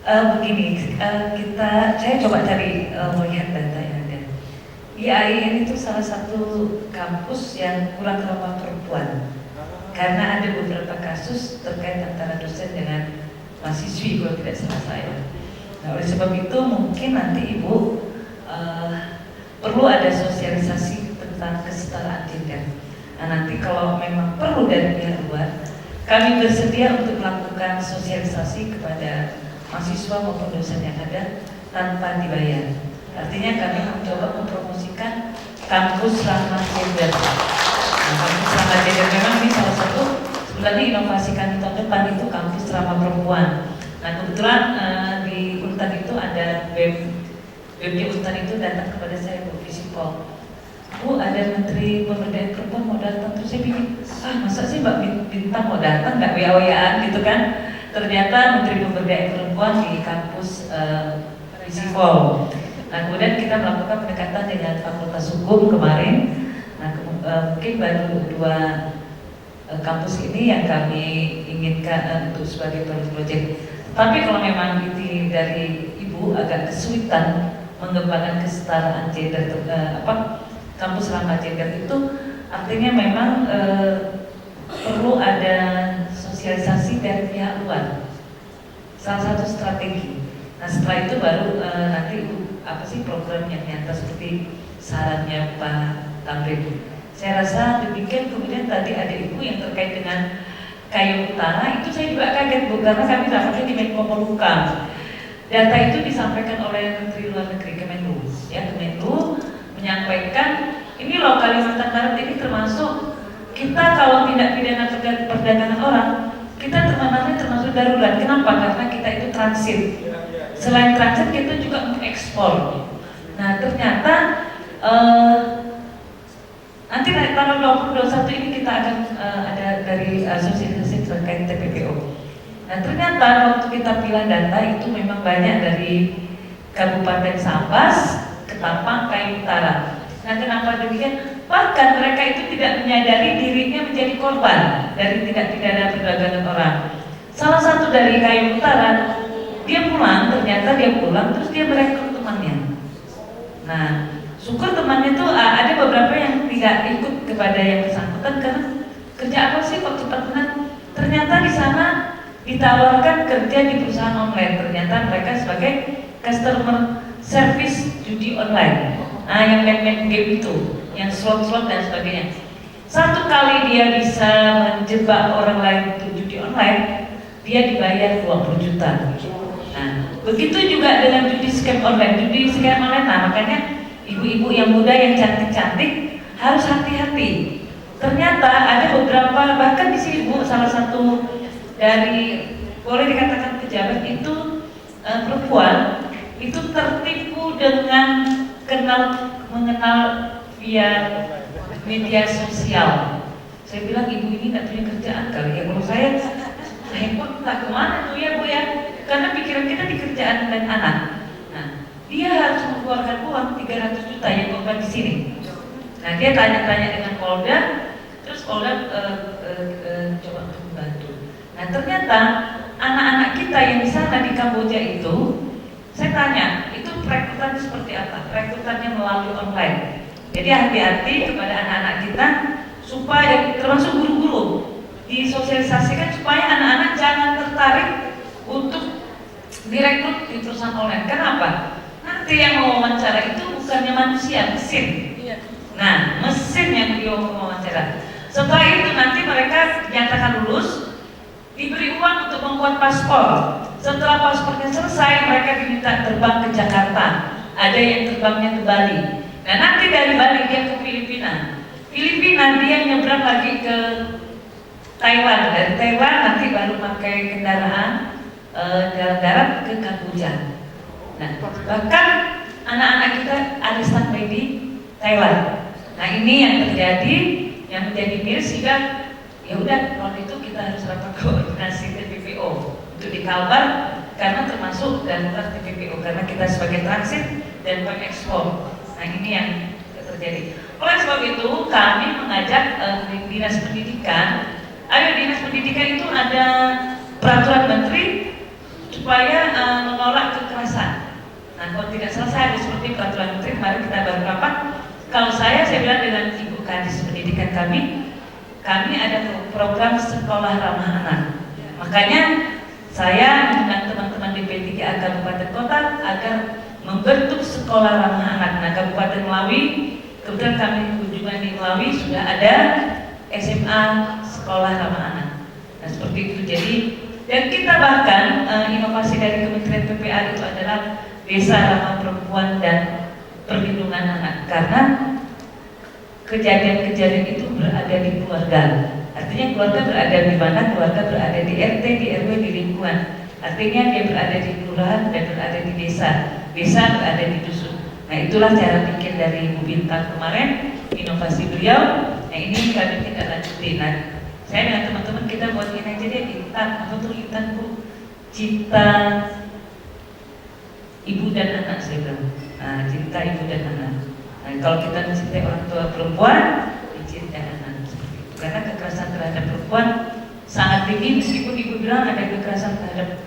Begini, saya coba cari melihat data yang ada. IAIN itu salah satu kampus yang kurang ramah perempuan karena ada beberapa kasus terkait antara dosen dengan mahasiswi kalau tidak salah saya. Nah, oleh sebab itu mungkin nanti Ibu perlu ada sosialisasi tentang kesetaraan gender. Nah, nanti kalau memang perlu dari pihak luar, kami bersedia untuk melakukan sosialisasi kepada mahasiswa maupun dosen yang ada tanpa dibayar. Artinya kami mencoba mempromosikan kampus ramah gender. Nah, kampus ramah gender memang ini salah satu sebenarnya inovasi kami tahun depan itu kampus ramah perempuan. Nah, kebetulan di Untan itu ada BEM di Untan itu datang kepada saya Bu Visipol. Bu, ada Menteri Pemberdayaan Perempuan mau datang, terus saya pikir, masa sih Mbak Bintang mau datang, nggak WA-WA gitu kan? Ternyata Menteri Pemberdayaan Perempuan di kampus Visipol. Nah, kemudian kita melakukan pendekatan dengan Fakultas Hukum kemarin. Nah, mungkin baru 2 kampus ini yang kami inginkan untuk sebagai project. Tapi kalau memang itu dari Ibu agak kesulitan mengembangkan kesetaraan gender, kampus ramah gender itu artinya memang perlu ada sosialisasi dari pihak luar. Salah satu strategi. Nah, setelah itu baru nanti apa sih program yang nyata seperti sarannya Pak Tamrin. Saya rasa demikian. Kemudian tadi ada Ibu yang terkait dengan Kayu Utara, itu saya juga kaget Bu, karena kami rapatnya di Menko Polhukam. Data itu disampaikan oleh Menteri Luar Negeri Kemenlu, ya Kemenlu menyampaikan ini loh Kalimantan Barat ini termasuk kita kalau tidak pidana perdagangan orang, kita termasuk darurat. Kenapa? Karena kita itu transit. Selain transit kita juga mengekspor. Nah, ternyata nanti tanggal 20-21 ini kita akan ada dari asosiasi terkait TPPO. Nah, ternyata waktu kita pilih data itu memang banyak dari Kabupaten Sambas, Ketapang, Kayu Utara. Nah, kenapa demikian? Bahkan mereka itu tidak menyadari dirinya menjadi korban dari tindak pidana perdagangan orang. Salah satu dari Kayu Utara, dia pulang terus dia merekrut temannya. Nah, syukur temannya itu ada beberapa yang tidak ikut kepada yang bersangkutan karena kerja apa sih kok cepat benar. Ternyata di sana ditawarkan kerja di perusahaan online. Ternyata mereka sebagai customer service judi online. Nah, yang main game itu, yang slot-slot dan sebagainya. Satu kali dia bisa menjebak orang lain untuk judi online, dia dibayar 20 juta. Nah, begitu juga dengan judi scam online. Nah, makanya ibu-ibu yang muda yang cantik-cantik harus hati-hati. Ternyata ada beberapa, bahkan di sini Bu, salah satu dari boleh dikatakan pejabat itu perempuan itu tertipu dengan mengenal via media sosial. Saya bilang ibu ini nggak punya kerjaan kali ya. Kalau saya handphone tak kemana tuh ya Bu ya, karena pikiran kita di kerjaan dan anak. Nah, dia harus mengeluarkan uang 300 juta yang korban di sini. Nah, dia tanya-tanya dengan Polda, terus Polda coba untuk membantu. Nah, ternyata anak-anak kita yang di sana di Kamboja itu, saya tanya, itu perekrutan seperti apa? Perekrutannya melalui online. Jadi hati-hati kepada anak-anak kita supaya termasuk guru-guru disosialisasikan supaya anak-anak jangan tertarik untuk direkrut di perusahaan online. Kenapa? Nanti yang mau wawancara itu bukan bukannya manusia, mesin. Nah, mesin yang beliau mewawancara. Setelah itu nanti mereka dinyatakan lulus, diberi uang untuk membuat paspor. Setelah paspornya selesai, mereka diminta terbang ke Jakarta. Ada yang terbangnya ke Bali. Nah, nanti dari Bali dia ke Filipina. Filipina dia nyebrang lagi ke Taiwan. Dari Taiwan nanti baru pakai kendaraan darat ke Kamboja. Nah, bahkan anak-anak kita ada standby di Taiwan. Nah, ini yang terjadi, yang menjadi miris sehingga ya udah waktu itu kita harus rapat koordinasi ke TPO untuk di Kalbar karena termasuk darurat TPO karena kita sebagai transit dan pengekspor. Nah, ini yang terjadi. Oleh sebab itu kami mengajak dinas pendidikan, ayo dinas pendidikan itu ada peraturan menteri supaya menolak kekerasan. Nah, kalau tidak selesai harus seperti peraturan menteri, mari kita baru rapat. Kalau saya bilang dengan Ibu Kadis Pendidikan kami ada program sekolah ramah anak. Makanya saya mengundang teman-teman di P3A Kabupaten Kota agar membentuk sekolah ramah anak. Nah, Kabupaten Melawi, kemudian kami kunjungan di Melawi sudah ada SMA sekolah ramah anak. Nah, seperti itu. Jadi, dan kita bahkan inovasi dari Kementerian PPA itu adalah Desa Ramah Perempuan dan Perlindungan Anak, karena kejadian-kejadian itu berada di keluarga. Artinya keluarga berada di mana? Keluarga berada di RT, di RW, di lingkungan. Artinya dia berada di kelurahan dan berada di desa. Desa berada di dusun. Nah, itulah cara pikir dari Bu Bintang kemarin, inovasi beliau. Nah, ini kami tidak lanjutin. Nah, saya dengan teman-teman kita buat ini aja deh, Intan. Apa tuh Intan, Bu? Cinta ibu dan anak, saya bilang. Nah, cinta ibu dan anak. Nah, kalau kita mencintai orang tua perempuan, dicintai anak. Seperti itu. Karena kekerasan terhadap perempuan sangat tinggi, meskipun ibu bilang ada kekerasan terhadap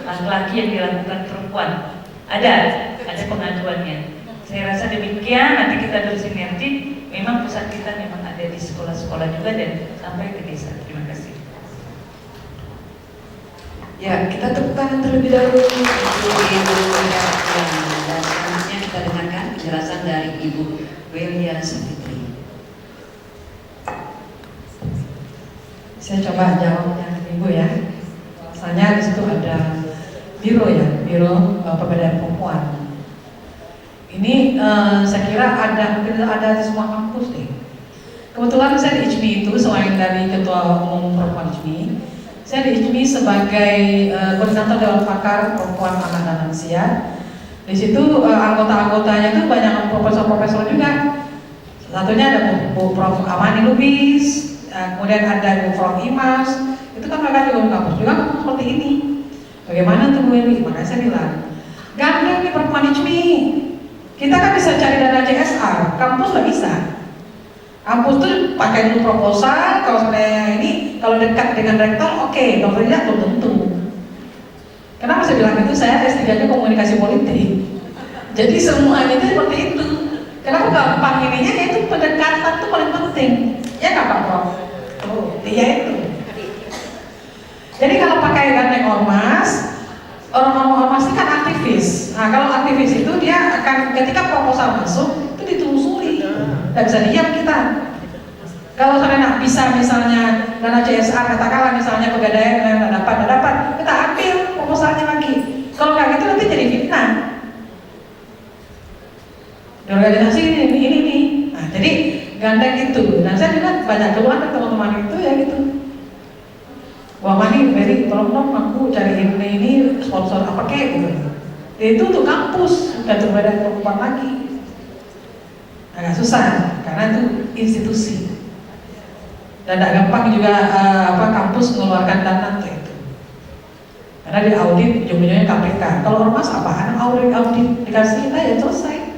laki-laki yang dilakukan perempuan. Ada pengaduannya. Saya rasa demikian. Nanti kita bersinergi. Memang pusat kita memang ada di sekolah-sekolah juga dan sampai ke desa. Terima kasih. Ya, kita tepuk tangan terlebih dahulu untuk Ibu dan selanjutnya kita dengarkan penjelasan dari Ibu Welia Savitri. Saya coba jawabnya Ibu ya. Rasanya di situ ada biro ya, biro pemberdayaan perempuan. Ini saya kira ada di semua kampus deh. Kebetulan saya di ICMI itu selain dari Ketua Umum Perempuan ICMI, saya di ICMI sebagai koordinator Dewan Pakar Perempuan, Anak dan Lansia. Di situ anggota-anggotanya itu banyak profesor-profesor juga. Satunya ada Bu Prof. Amani Lubis, kemudian ada Bu Prof. Imas. Itu kan mereka juga kampus juga seperti ini. Bagaimana tuh Bu Eli? Makanya saya bilang, gandeng di Perempuan ICMI. Kita kan bisa cari dana CSR, kampus nggak bisa. Kampus tuh pakai dulu proposal, kalau sebenarnya ini kalau dekat dengan rektor, oke, kalau tidak belum tentu. Kenapa saya bilang itu? Saya S3-nya komunikasi politik. Jadi semuanya itu seperti itu. Kenapa gampang ininya? Yaitu pendekatan itu paling penting. Ya nggak Pak Prof? Oh, iya itu. Jadi kalau pakai gandeng ormas, orang-orang ormas ini kan aktivis. Nah, kalau aktivis itu dia akan ketika proposal masuk itu ditelusuri, dan bisa diam kita. Kalau saya bisa misalnya dana CSR katakanlah misalnya pegadaian yang nggak dapat, kita ambil proposalnya lagi. Kalau nggak gitu nanti jadi fitnah. Di organisasi ini nih. Nah, jadi gandeng itu. Dan saya juga banyak keluhan dari teman-teman itu ya gitu. Wah Mani, Mary, tolong dong aku cariin ini sponsor apa kayak gitu. Itu untuk kampus, bukan untuk badan perempuan lagi. Agak susah, karena itu institusi. Dan tidak gampang juga kampus mengeluarkan dana untuk itu. Karena di audit ujung-ujungnya KPK. Kalau ormas apaan? Audit dikasih kita ya selesai.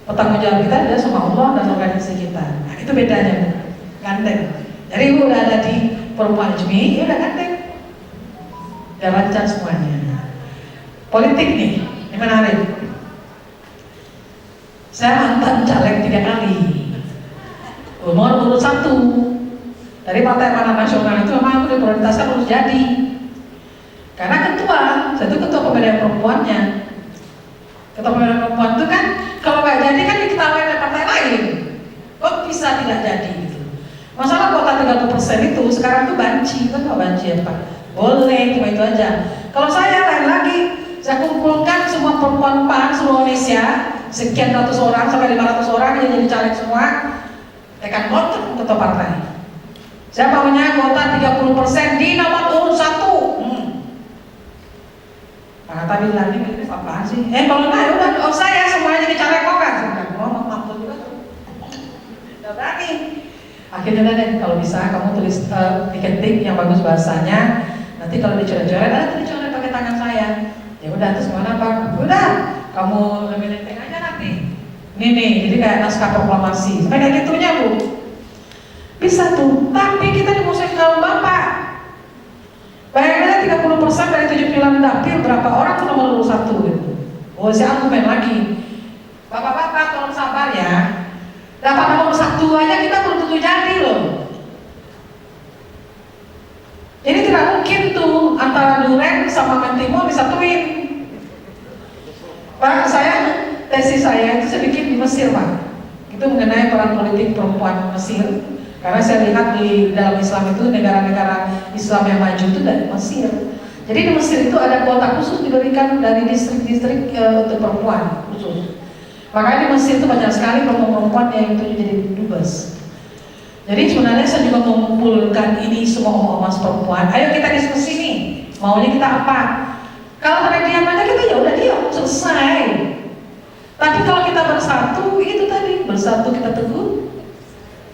Pertanggung jawab kita adalah sama Allah dan organisasi kita. Nah itu bedanya, gandeng. Jadi udah ada di Perempuan ICMI, ya udah gandeng. Udah lancar semuanya. Politik nih, ini menarik. Saya mantan caleg 3 kali. Umur urut 1. Dari Partai Amanat Nasional itu memang aku diprioritaskan harus jadi. Karena ketua, saya itu ketua pemberdayaan perempuannya. Ketua pemberdayaan perempuan itu kan kalau nggak jadi kan diketahui oleh partai lain. Kok bisa tidak jadi gitu? Masalah kuota 30% itu sekarang tuh banci, kan nggak banci apa? Boleh, cuma itu aja. Kalau saya lain lagi, saya kumpulkan semua perempuan PAN seluruh Indonesia, sekian ratus orang sampai 500 orang yang jadi caleg semua, tekan vote ketua partai. Saya maunya kuota 30% di nomor urut 1. Pak Hatta bilang ini apaan sih? Kalau enggak ya udah, oh saya semuanya jadi caleg kok kan? Mau mampu juga tuh. Udah berani. Akhirnya deh kalau bisa kamu tulis tiketing yang bagus bahasanya. Nanti kalau dicoret-coret, tadi coret pakai tangan saya. Ya udah terus mana Pak? Udah, kamu lebih nenteng aja nanti. Nih, jadi kayak naskah proklamasi. Sampai kayak gitunya Bu. Bisa tuh, tapi kita dimusuhin kaum Bapak. Bayangin 30% dari 79 dapil berapa orang tuh nomor urut 1 gitu. Oh, saya argumen lagi. Bapak-bapak tolong sabar ya. Dapat nomor 1 aja kita belum tentu jadi loh. Jadi tidak mungkin tuh antara Duren sama Mentimo disatuin. Pak, tesis saya itu saya bikin di Mesir Pak. Itu mengenai peran politik perempuan Mesir. Karena saya lihat di dalam Islam itu negara-negara Islam yang maju itu dari Mesir. Jadi di Mesir itu ada kuota khusus diberikan dari distrik-distrik untuk perempuan khusus. Makanya di Mesir itu banyak sekali perempuan yang itu jadi dubes. Jadi sebenarnya saya juga mengumpulkan ini semua ormas perempuan. Ayo kita diskusi nih, maunya kita apa? Kalau kalian diam aja kita ya udah diam, selesai. Tapi kalau kita bersatu, itu tadi bersatu kita teguh.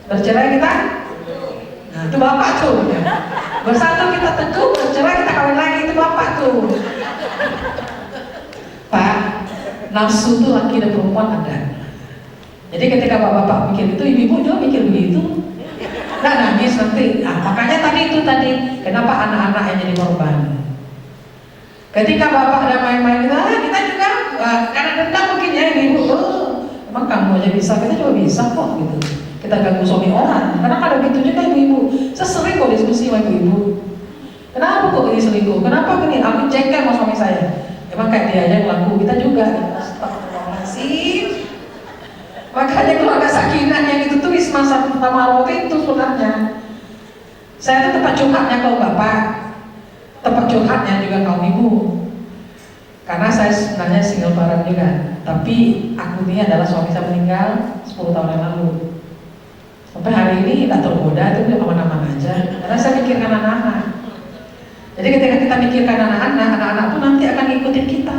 Bercerai kita, nah itu bapak tuh ya. Bersatu kita teguh, bercerai kita kawin lagi, itu bapak tuh. Pak, nafsu tuh laki dan perempuan ada. Jadi ketika bapak mikir itu, ibu-ibu juga mikir begitu. Nah nangis nanti. Nah, makanya tadi kenapa anak-anak yang jadi korban? Ketika bapak ada main-main kita juga karena dendam mungkin ya ibu. Emang kamu aja bisa, kita juga bisa kok gitu. Kita ganggu suami orang, karena ada begitu juga ibu-ibu. Saya sering kok diskusi sama ibu-ibu. Kenapa kok ini selingkuh? Kenapa gini? Aku jengkel sama suami saya. Emang kayak dia aja ngelaku, kita juga. Astagfirullahaladzim. Makanya keluarga Sakinah yang itu tuh Wisma Tamarot itu sebenarnya. Saya tuh tempat curhatnya kaum bapak, tempat curhatnya juga kaum ibu. Karena saya sebenarnya single parent juga, tapi aku ini adalah suami saya meninggal 10 tahun yang lalu. Sampai hari ini tidak tergoda, itu udah aman-aman aja. Karena saya mikirkan anak-anak. Jadi ketika kita mikirkan anak-anak tuh nanti akan ngikutin kita.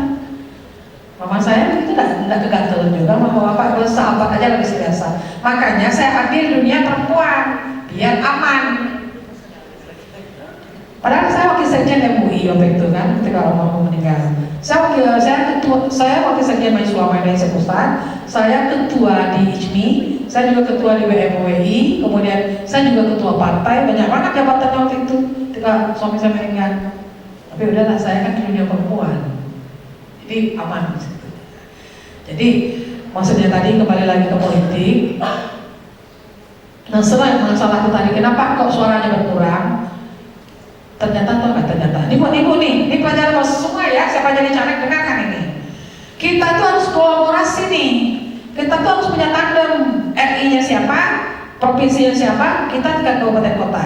Mama saya itu tidak kegatelan juga, mama bapak bersahabat aja lebih biasa. Makanya saya ambil dunia perempuan biar aman. Padahal saya wakil sekjen MUI waktu itu kan, ketika almarhum meninggal. Saya wakil sekjen Mahasiswa Indonesia Pusat, saya ketua di IJMI, saya juga ketua di BMUI, kemudian saya juga ketua partai, banyak banget jabatannya waktu itu ketika suami saya meninggal. Tapi udahlah, saya kan di dunia perempuan, jadi aman. Jadi maksudnya tadi kembali lagi ke politik. Nah selain masalah itu tadi, kenapa kok suaranya berkurang? Ternyata atau nggak ternyata? Ibu nih, ini pelajaran semua ya, siapa jadi caleg dengarkan ini. Kita tuh harus kolaborasi nih. Kita tuh harus punya tandem. RI-nya siapa, provinsinya siapa, kita tingkat kabupaten kota.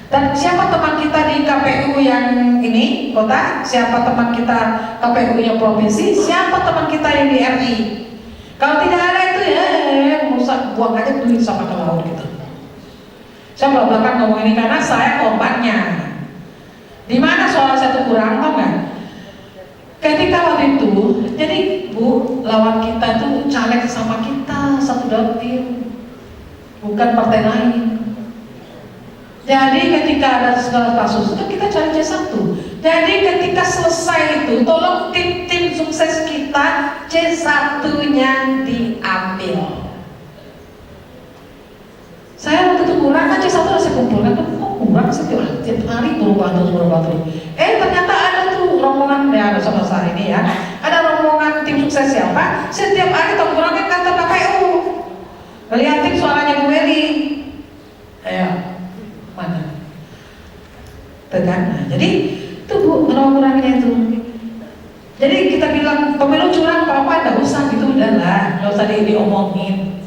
Dan siapa teman kita di KPU yang ini kota, siapa teman kita KPU-nya provinsi, siapa teman kita yang di RI. Kalau tidak ada itu ya, merusak, buang aja duit sama ke laut gitu. Saya belak-belakan ngomong ini karena saya korbannya. Di mana suara saya tuh kurang, tau nggak? Ketika waktu itu, jadi Bu, lawan kita tuh caleg sama kita satu dapil, bukan partai lain. Jadi ketika ada segala kasus itu kita cari C1. Jadi ketika selesai itu, tolong tim sukses kita C1-nya diambil. Saya waktu itu kurang kan C1 udah saya kumpulkan, kurang sih tiap hari berubah terus. Ternyata ada tuh rombongan ya sama ini ya. Ada rombongan tim sukses siapa? Setiap hari tongkrongnya kantor KPU. Ngeliatin suaranya Bu Eri. Ayo, mana? Tekan. Nah, jadi tuh Bu ngurangin itu. Jadi kita bilang pemilu curang apa-apa, nggak usah gitu, udahlah, nggak usah tadi diomongin.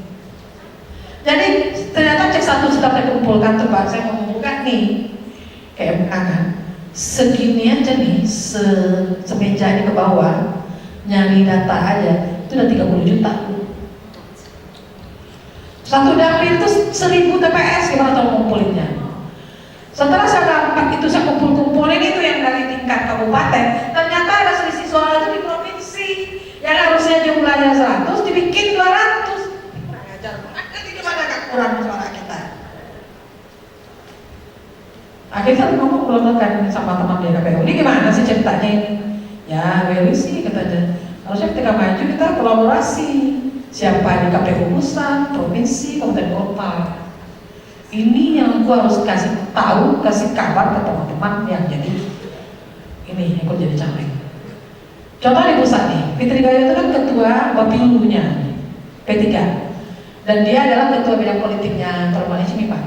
Jadi ternyata cek satu sudah dikumpulkan tuh Pak, saya mau membuka nih ke MK kan. Segini aja nih, semeja ini ke bawah, nyari data aja, itu udah 30 juta. Satu dapil itu 1000 TPS, gimana tahu ngumpulinnya? Setelah saya dapat itu, saya kumpul-kumpulin itu yang dari tingkat kabupaten, ternyata ada selisih suara itu di provinsi, yang harusnya jumlahnya 100, dibikin 200. Kurang ajar banget, jadi gimana gak kurang suara kita? Akhirnya ngomong belum sama teman di KPU, ini gimana sih ceritanya ini? Ya, well sih katanya. Harusnya ketika maju kita kolaborasi. Siapa di KPU pusat, provinsi, kabupaten kota. Ini yang gua harus kasih tahu, kasih kabar ke teman-teman yang jadi ini yang gua jadi caleg. Contoh di pusat nih, Fitri Gayo itu kan ketua Bapilunya P3, dan dia adalah ketua bidang politiknya Perempuan Ismi Pak.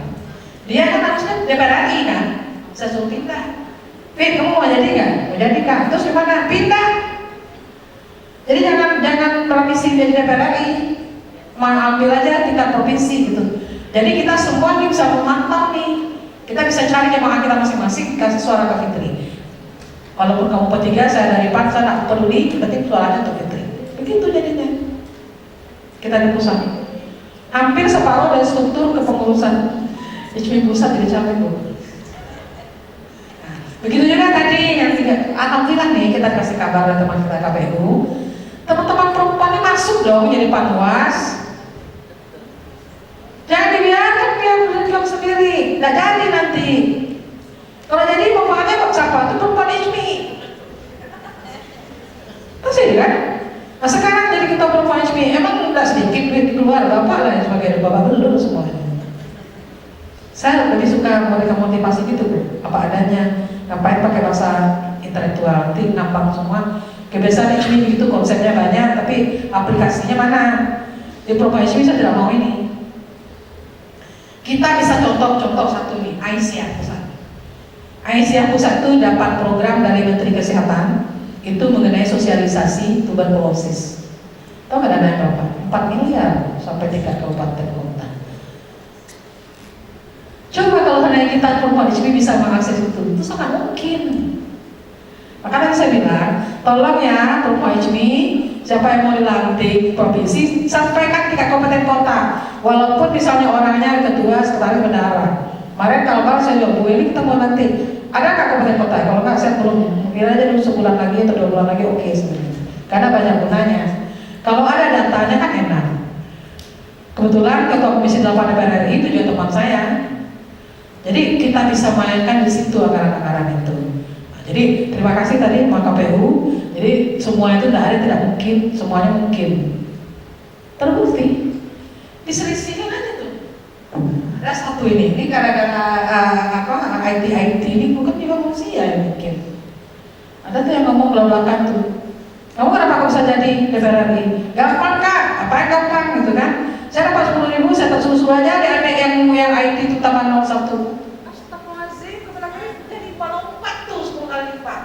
Dia kan harusnya DPR RI kan, saya suruh pindah. Fit, kamu mau jadi nggak? Mau jadi Kak? Terus gimana? Pindah. Jadi jangan permisi jadi DPR RI, ambil aja tingkat provinsi gitu. Jadi kita semua nih bisa memantau nih, kita bisa cari jemaah kita masing-masing kasih suara ke Fitri. Walaupun kamu P3, saya dari PAN, saya tak peduli, berarti suaranya untuk Fitri. Begitu jadinya. Kita di pusat, hampir separuh dari struktur kepengurusan HMI pusat jadi caleg Bu. Nah, begitu juga tadi yang alhamdulillah nih kita kasih kabar dari teman kita KPU. Teman-teman perempuan ini masuk dong jadi panwas. Jangan dibiarkan dia berjuang sendiri, nggak jadi nanti. Kalau jadi pokoknya siapa itu perempuan ISMI. Pasti kan? Nah sekarang jadi kita perempuan ISMI, emang nggak sedikit duit keluar bapak lah sebagai bapak belum semuanya. Saya lebih suka mereka motivasi gitu Bu, apa adanya, ngapain pakai bahasa intelektual, nanti nampang semua. Kebiasaan ISMI begitu konsepnya banyak, tapi aplikasinya mana? Di perempuan ISMI saya tidak mau ini. Kita bisa contoh satu nih, Aisyah Pusat. Aisyah Pusat itu dapat program dari Menteri Kesehatan, itu mengenai sosialisasi tuberkulosis. Tahu nggak dana berapa? 4 miliar sampai tingkat kabupaten kota. Coba kalau hanya kita perempuan ISMI bisa mengakses itu sangat mungkin. Makanya saya bilang, tolong ya perempuan ISMI, siapa yang mau dilantik provinsi, sampaikan tingkat kabupaten kota. Walaupun misalnya orangnya ketua, sekretaris bendahara. Kemarin kalau saya jawab, Bu ini kita mau lantik, ada nggak kabupaten kota? Kalau nggak saya belum, mungkin aja dulu sebulan lagi atau 2 bulan lagi oke sebenarnya. Karena banyak gunanya. Kalau ada datanya kan enak. Kebetulan ketua komisi 8 DPR RI itu juga teman saya. Jadi kita bisa mainkan di situ anggaran-anggaran itu. Jadi terima kasih tadi sama KPU. Jadi semua itu tidak ada tidak mungkin, semuanya mungkin. Terbukti. Diselisihkan aja tuh. Ada satu ini gara-gara IT ini bukan juga manusia yang bikin. Ada tuh yang ngomong belak-belakan tuh. Kamu kenapa bisa jadi DPR RI? Gampang Kak, apa yang gampang gitu kan? Saya dapat 10.000, saya tersusu aja di adik yang IT itu tambah 01. Astagfirullahaladzim, kebetulan jadi melompat tuh 10 kali lipat.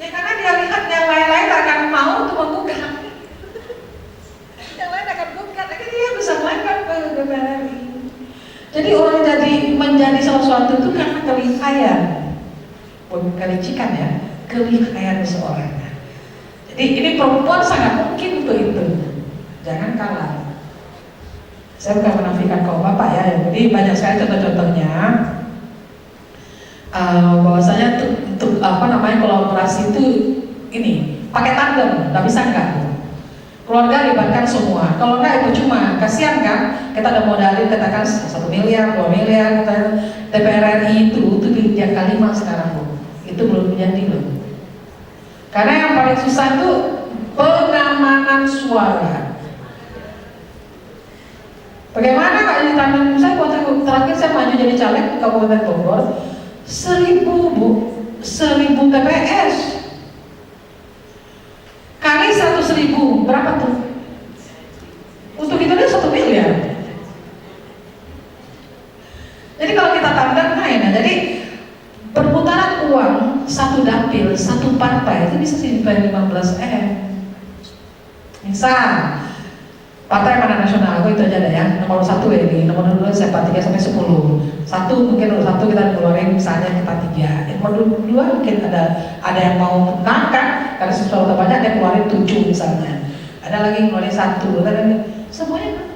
Ya karena dia lihat yang lain-lain akan mau tuh menggugat. Yang lain akan gugat, akhirnya dia bisa mainkan ke DPR RI. Jadi orang jadi menjadi sesuatu itu karena kelihaian, bukan kelicikan ya, kelihaian seseorang. Jadi ini perempuan sangat mungkin untuk itu, jangan kalah. Saya bukan menafikan kaum bapak ya, jadi banyak sekali contoh-contohnya. Bahwasanya untuk kolaborasi itu ini pakai tandem, nggak bisa enggak. Keluarga libatkan semua. Kalau enggak itu cuma kasihan kan? Kita ada modalin katakan 1 miliar, 2 miliar. DPR RI itu yang kelima sekarang Bu. Itu belum menjadi loh. Karena yang paling susah itu pengamanan suara. Bagaimana Kak di tandem saya waktu terakhir saya maju jadi caleg di Kabupaten Bogor 1000 Bu, 1000 TPS. Kali 100.000 berapa tuh? Untuk itu dia 1 miliar. Jadi kalau kita tandem nah jadi perputaran uang satu dapil, satu partai itu bisa sampai 15 M. Misal Partai Amanat Nasional, aku itu aja deh ya. Nomor 1 ini, nomor 2 siapa 3 sampai 10. Satu mungkin nomor 1 kita keluarin misalnya kita 3. Nomor 2 mungkin ada yang mau menang kan? Karena sesuatu banyak dia keluarin 7 misalnya. Ada lagi keluarin 1, ada semuanya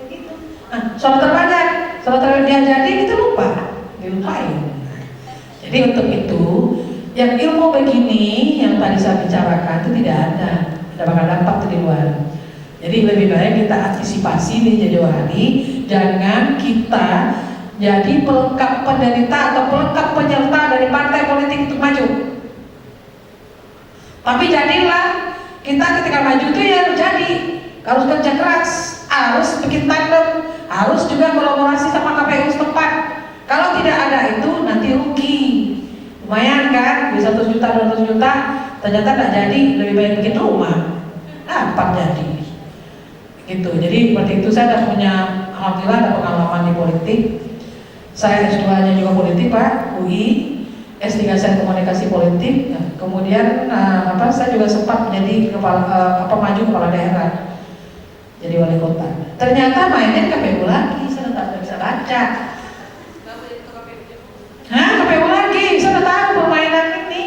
begitu. Nah, soal terbanyak, soal dia jadi kita lupa, dilupain. Jadi untuk itu, yang ilmu begini yang tadi saya bicarakan itu tidak ada bakal dapat di luar. Jadi lebih baik kita antisipasi di jauh hari, jangan kita jadi pelengkap penderita atau pelengkap penyerta dari partai politik untuk maju. Tapi jadilah kita ketika maju itu ya jadi harus kerja keras, harus bikin tandem, harus juga kolaborasi sama KPU setempat. Kalau tidak ada itu nanti rugi. Lumayan kan, bisa 100 juta, 200 juta, ternyata tidak jadi, lebih baik bikin rumah. Dapat jadi. Gitu. Jadi seperti itu saya sudah punya, alhamdulillah ada pengalaman di politik. Saya S2-nya juga politik Pak, UI. S3 saya komunikasi politik. Nah, kemudian saya juga sempat menjadi maju kepala daerah. Jadi wali kota. Ternyata mainnya KPU lagi, saya tidak bisa baca. KPU lagi, saya udah tahu permainan ini.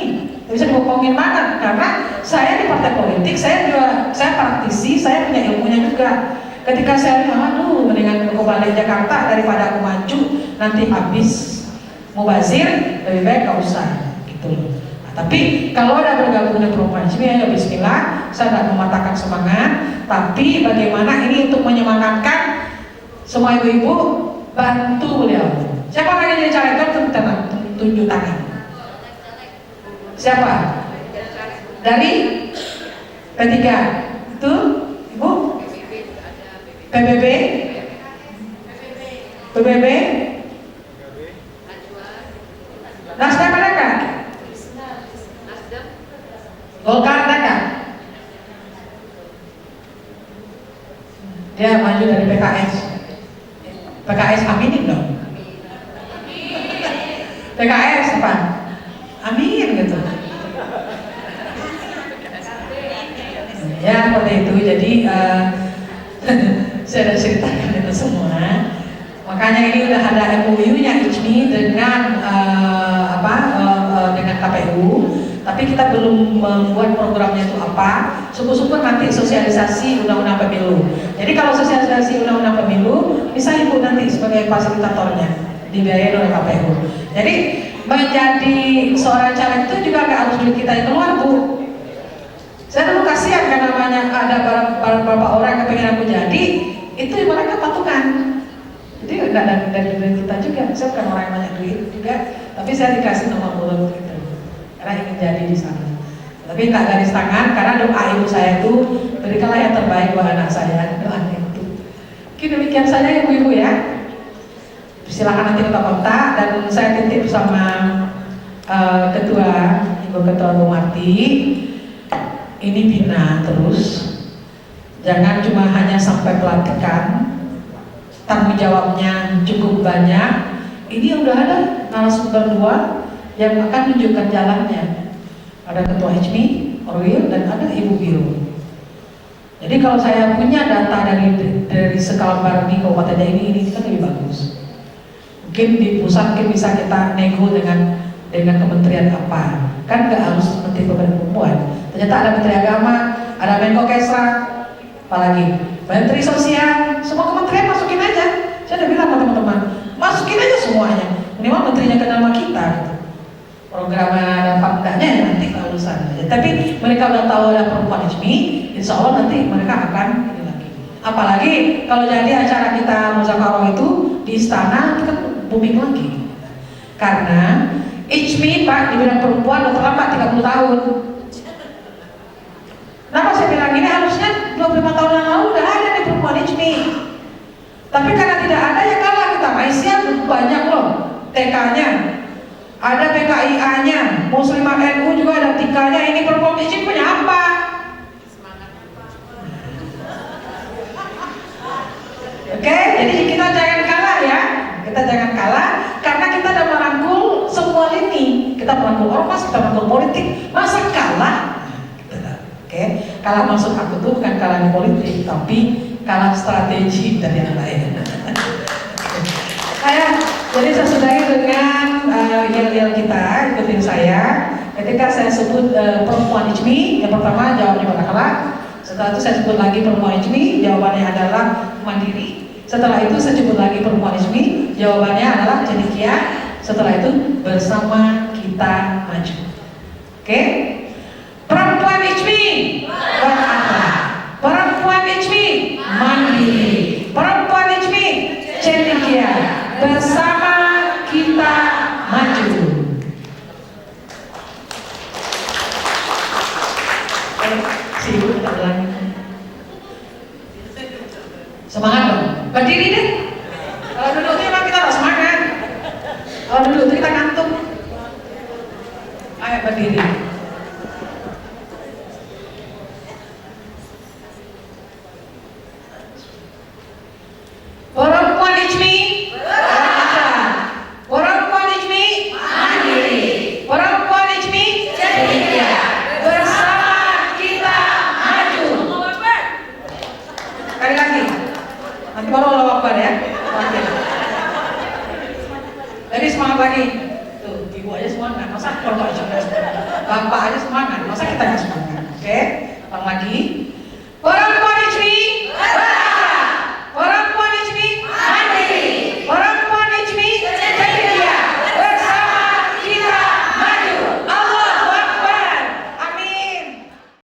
Bisa dibokongin mana? Karena saya di partai politik, saya praktisi, saya punya ilmunya juga. Ketika saya bilang, aduh, mendingan aku balik Jakarta daripada aku maju, nanti habis mubazir, lebih baik gak usah. Gitu loh. Nah, tapi kalau ada bergabung dengan perubahan ini, ya bismillah, saya tidak mematahkan semangat, tapi bagaimana ini untuk menyemangatkan semua ibu-ibu, bantu beliau. Siapa lagi jadi caleg kan tunjuk tangan. Siapa? Dari P3 itu Ibu? PBB? PBB? Nasdem ada kan? Golkar ada kan? Dia maju dari PKS. PKS aminin dong. PKS apa? Amin gitu. Ya seperti itu. Jadi saya sudah ceritakan itu semua. Makanya ini udah ada MOU-nya ICMI dengan dengan KPU. Tapi kita belum membuat programnya itu apa. Syukur-syukur nanti sosialisasi undang-undang pemilu. Jadi kalau sosialisasi undang-undang pemilu, bisa Ibu nanti sebagai fasilitatornya. Dibiayai oleh KPU. Jadi menjadi seorang caleg itu juga nggak harus duit kita yang keluar Bu. Saya dulu kasihan karena banyak ada beberapa orang yang pengen aku jadi, itu mereka patungan. Jadi nggak dari duit kita juga. Saya bukan orang yang banyak duit juga, tapi saya dikasih nomor urut gitu. Karena ingin jadi di sana. Tapi nggak garis tangan karena doa ibu saya itu berikanlah yang terbaik buat anak saya. Doanya itu. Mungkin demikian saja ibu-ibu ya. Silakan nanti kita kontak dan saya titip sama Ibu Ketua Bu Marti, ini bina terus, jangan cuma hanya sampai pelantikan, tanggung jawabnya cukup banyak. Ini udah ada narasumber 2 yang akan menunjukkan jalannya. Ada Ketua HMI, Orwil, dan ada Ibu Biro. Jadi kalau saya punya data dari skala baru di kabupaten ini kan lebih bagus. Mungkin di pusat mungkin bisa kita nego dengan kementerian apa, kan nggak harus Menteri Pemberdayaan Perempuan. Ternyata ada Menteri Agama, ada Menko Kesra, apalagi Menteri Sosial, semua kementerian masukin aja. Saya udah bilang sama teman-teman, masukin aja semuanya. Minimal menterinya kenal sama kita. Gitu. Programnya ada apa enggaknya ya nanti urusan aja. Tapi mereka udah tahu ada perempuan HMI, insya Allah nanti mereka akan ini lagi. Apalagi kalau jadi acara kita Muzakarah itu di istana, itu kan booming lagi. Karena HMI Pak di bidang perempuan udah terlambat 30 tahun. Kenapa saya bilang ini? Harusnya 25 tahun yang lalu udah ada nih perempuan HMI. Tapi karena tidak ada ya kalah kita. Malaysia banyak loh TK-nya, ada PKIA-nya, Muslimat NU juga ada TK-nya. Ini perempuan HMI punya apa? Oke, jadi kita jangan kalah ya. Kita jangan kalah karena kita sudah merangkul semua lini. Kita merangkul ormas, kita merangkul politik. Masa kalah? Oke. Kalah maksud aku tuh bukan kalah di politik, tapi kalah strategi dari yang lain. Jadi saya sudahi dengan yel-yel kita, ikutin saya. Ketika saya sebut perempuan Ijmi, yang pertama jawabnya manakala. Setelah itu saya sebut lagi perempuan Ijmi, jawabannya adalah mandiri. Setelah itu saya sebut lagi perempuan Ijmi, jawabannya adalah cendekia. Setelah itu bersama kita maju. Oke? Perempuan Ijmi berakhlak. Perempuan Ijmi mandiri. Perempuan Ijmi cendekia. Bersama kita maju. Si ibu kita ulangi. Semangat dong. Berdiri deh. Kalau duduk itu emang kita harus semangat. Kalau duduk itu kita ngantuk. Ayo berdiri. Perempuan Ijmi berakhlak. Perempuan Ijmi mandiri. Perempuan Ijmi cendekia. Bersama kita maju. Sekali lagi. Nanti baru Allahu Akbar ya. Oke. Jadi semangat lagi. Tuh, ibu aja semangat. Masa perempuan juga semangat? Bapak aja semangat. Masa kita nggak semangat? Oke. Ulang lagi.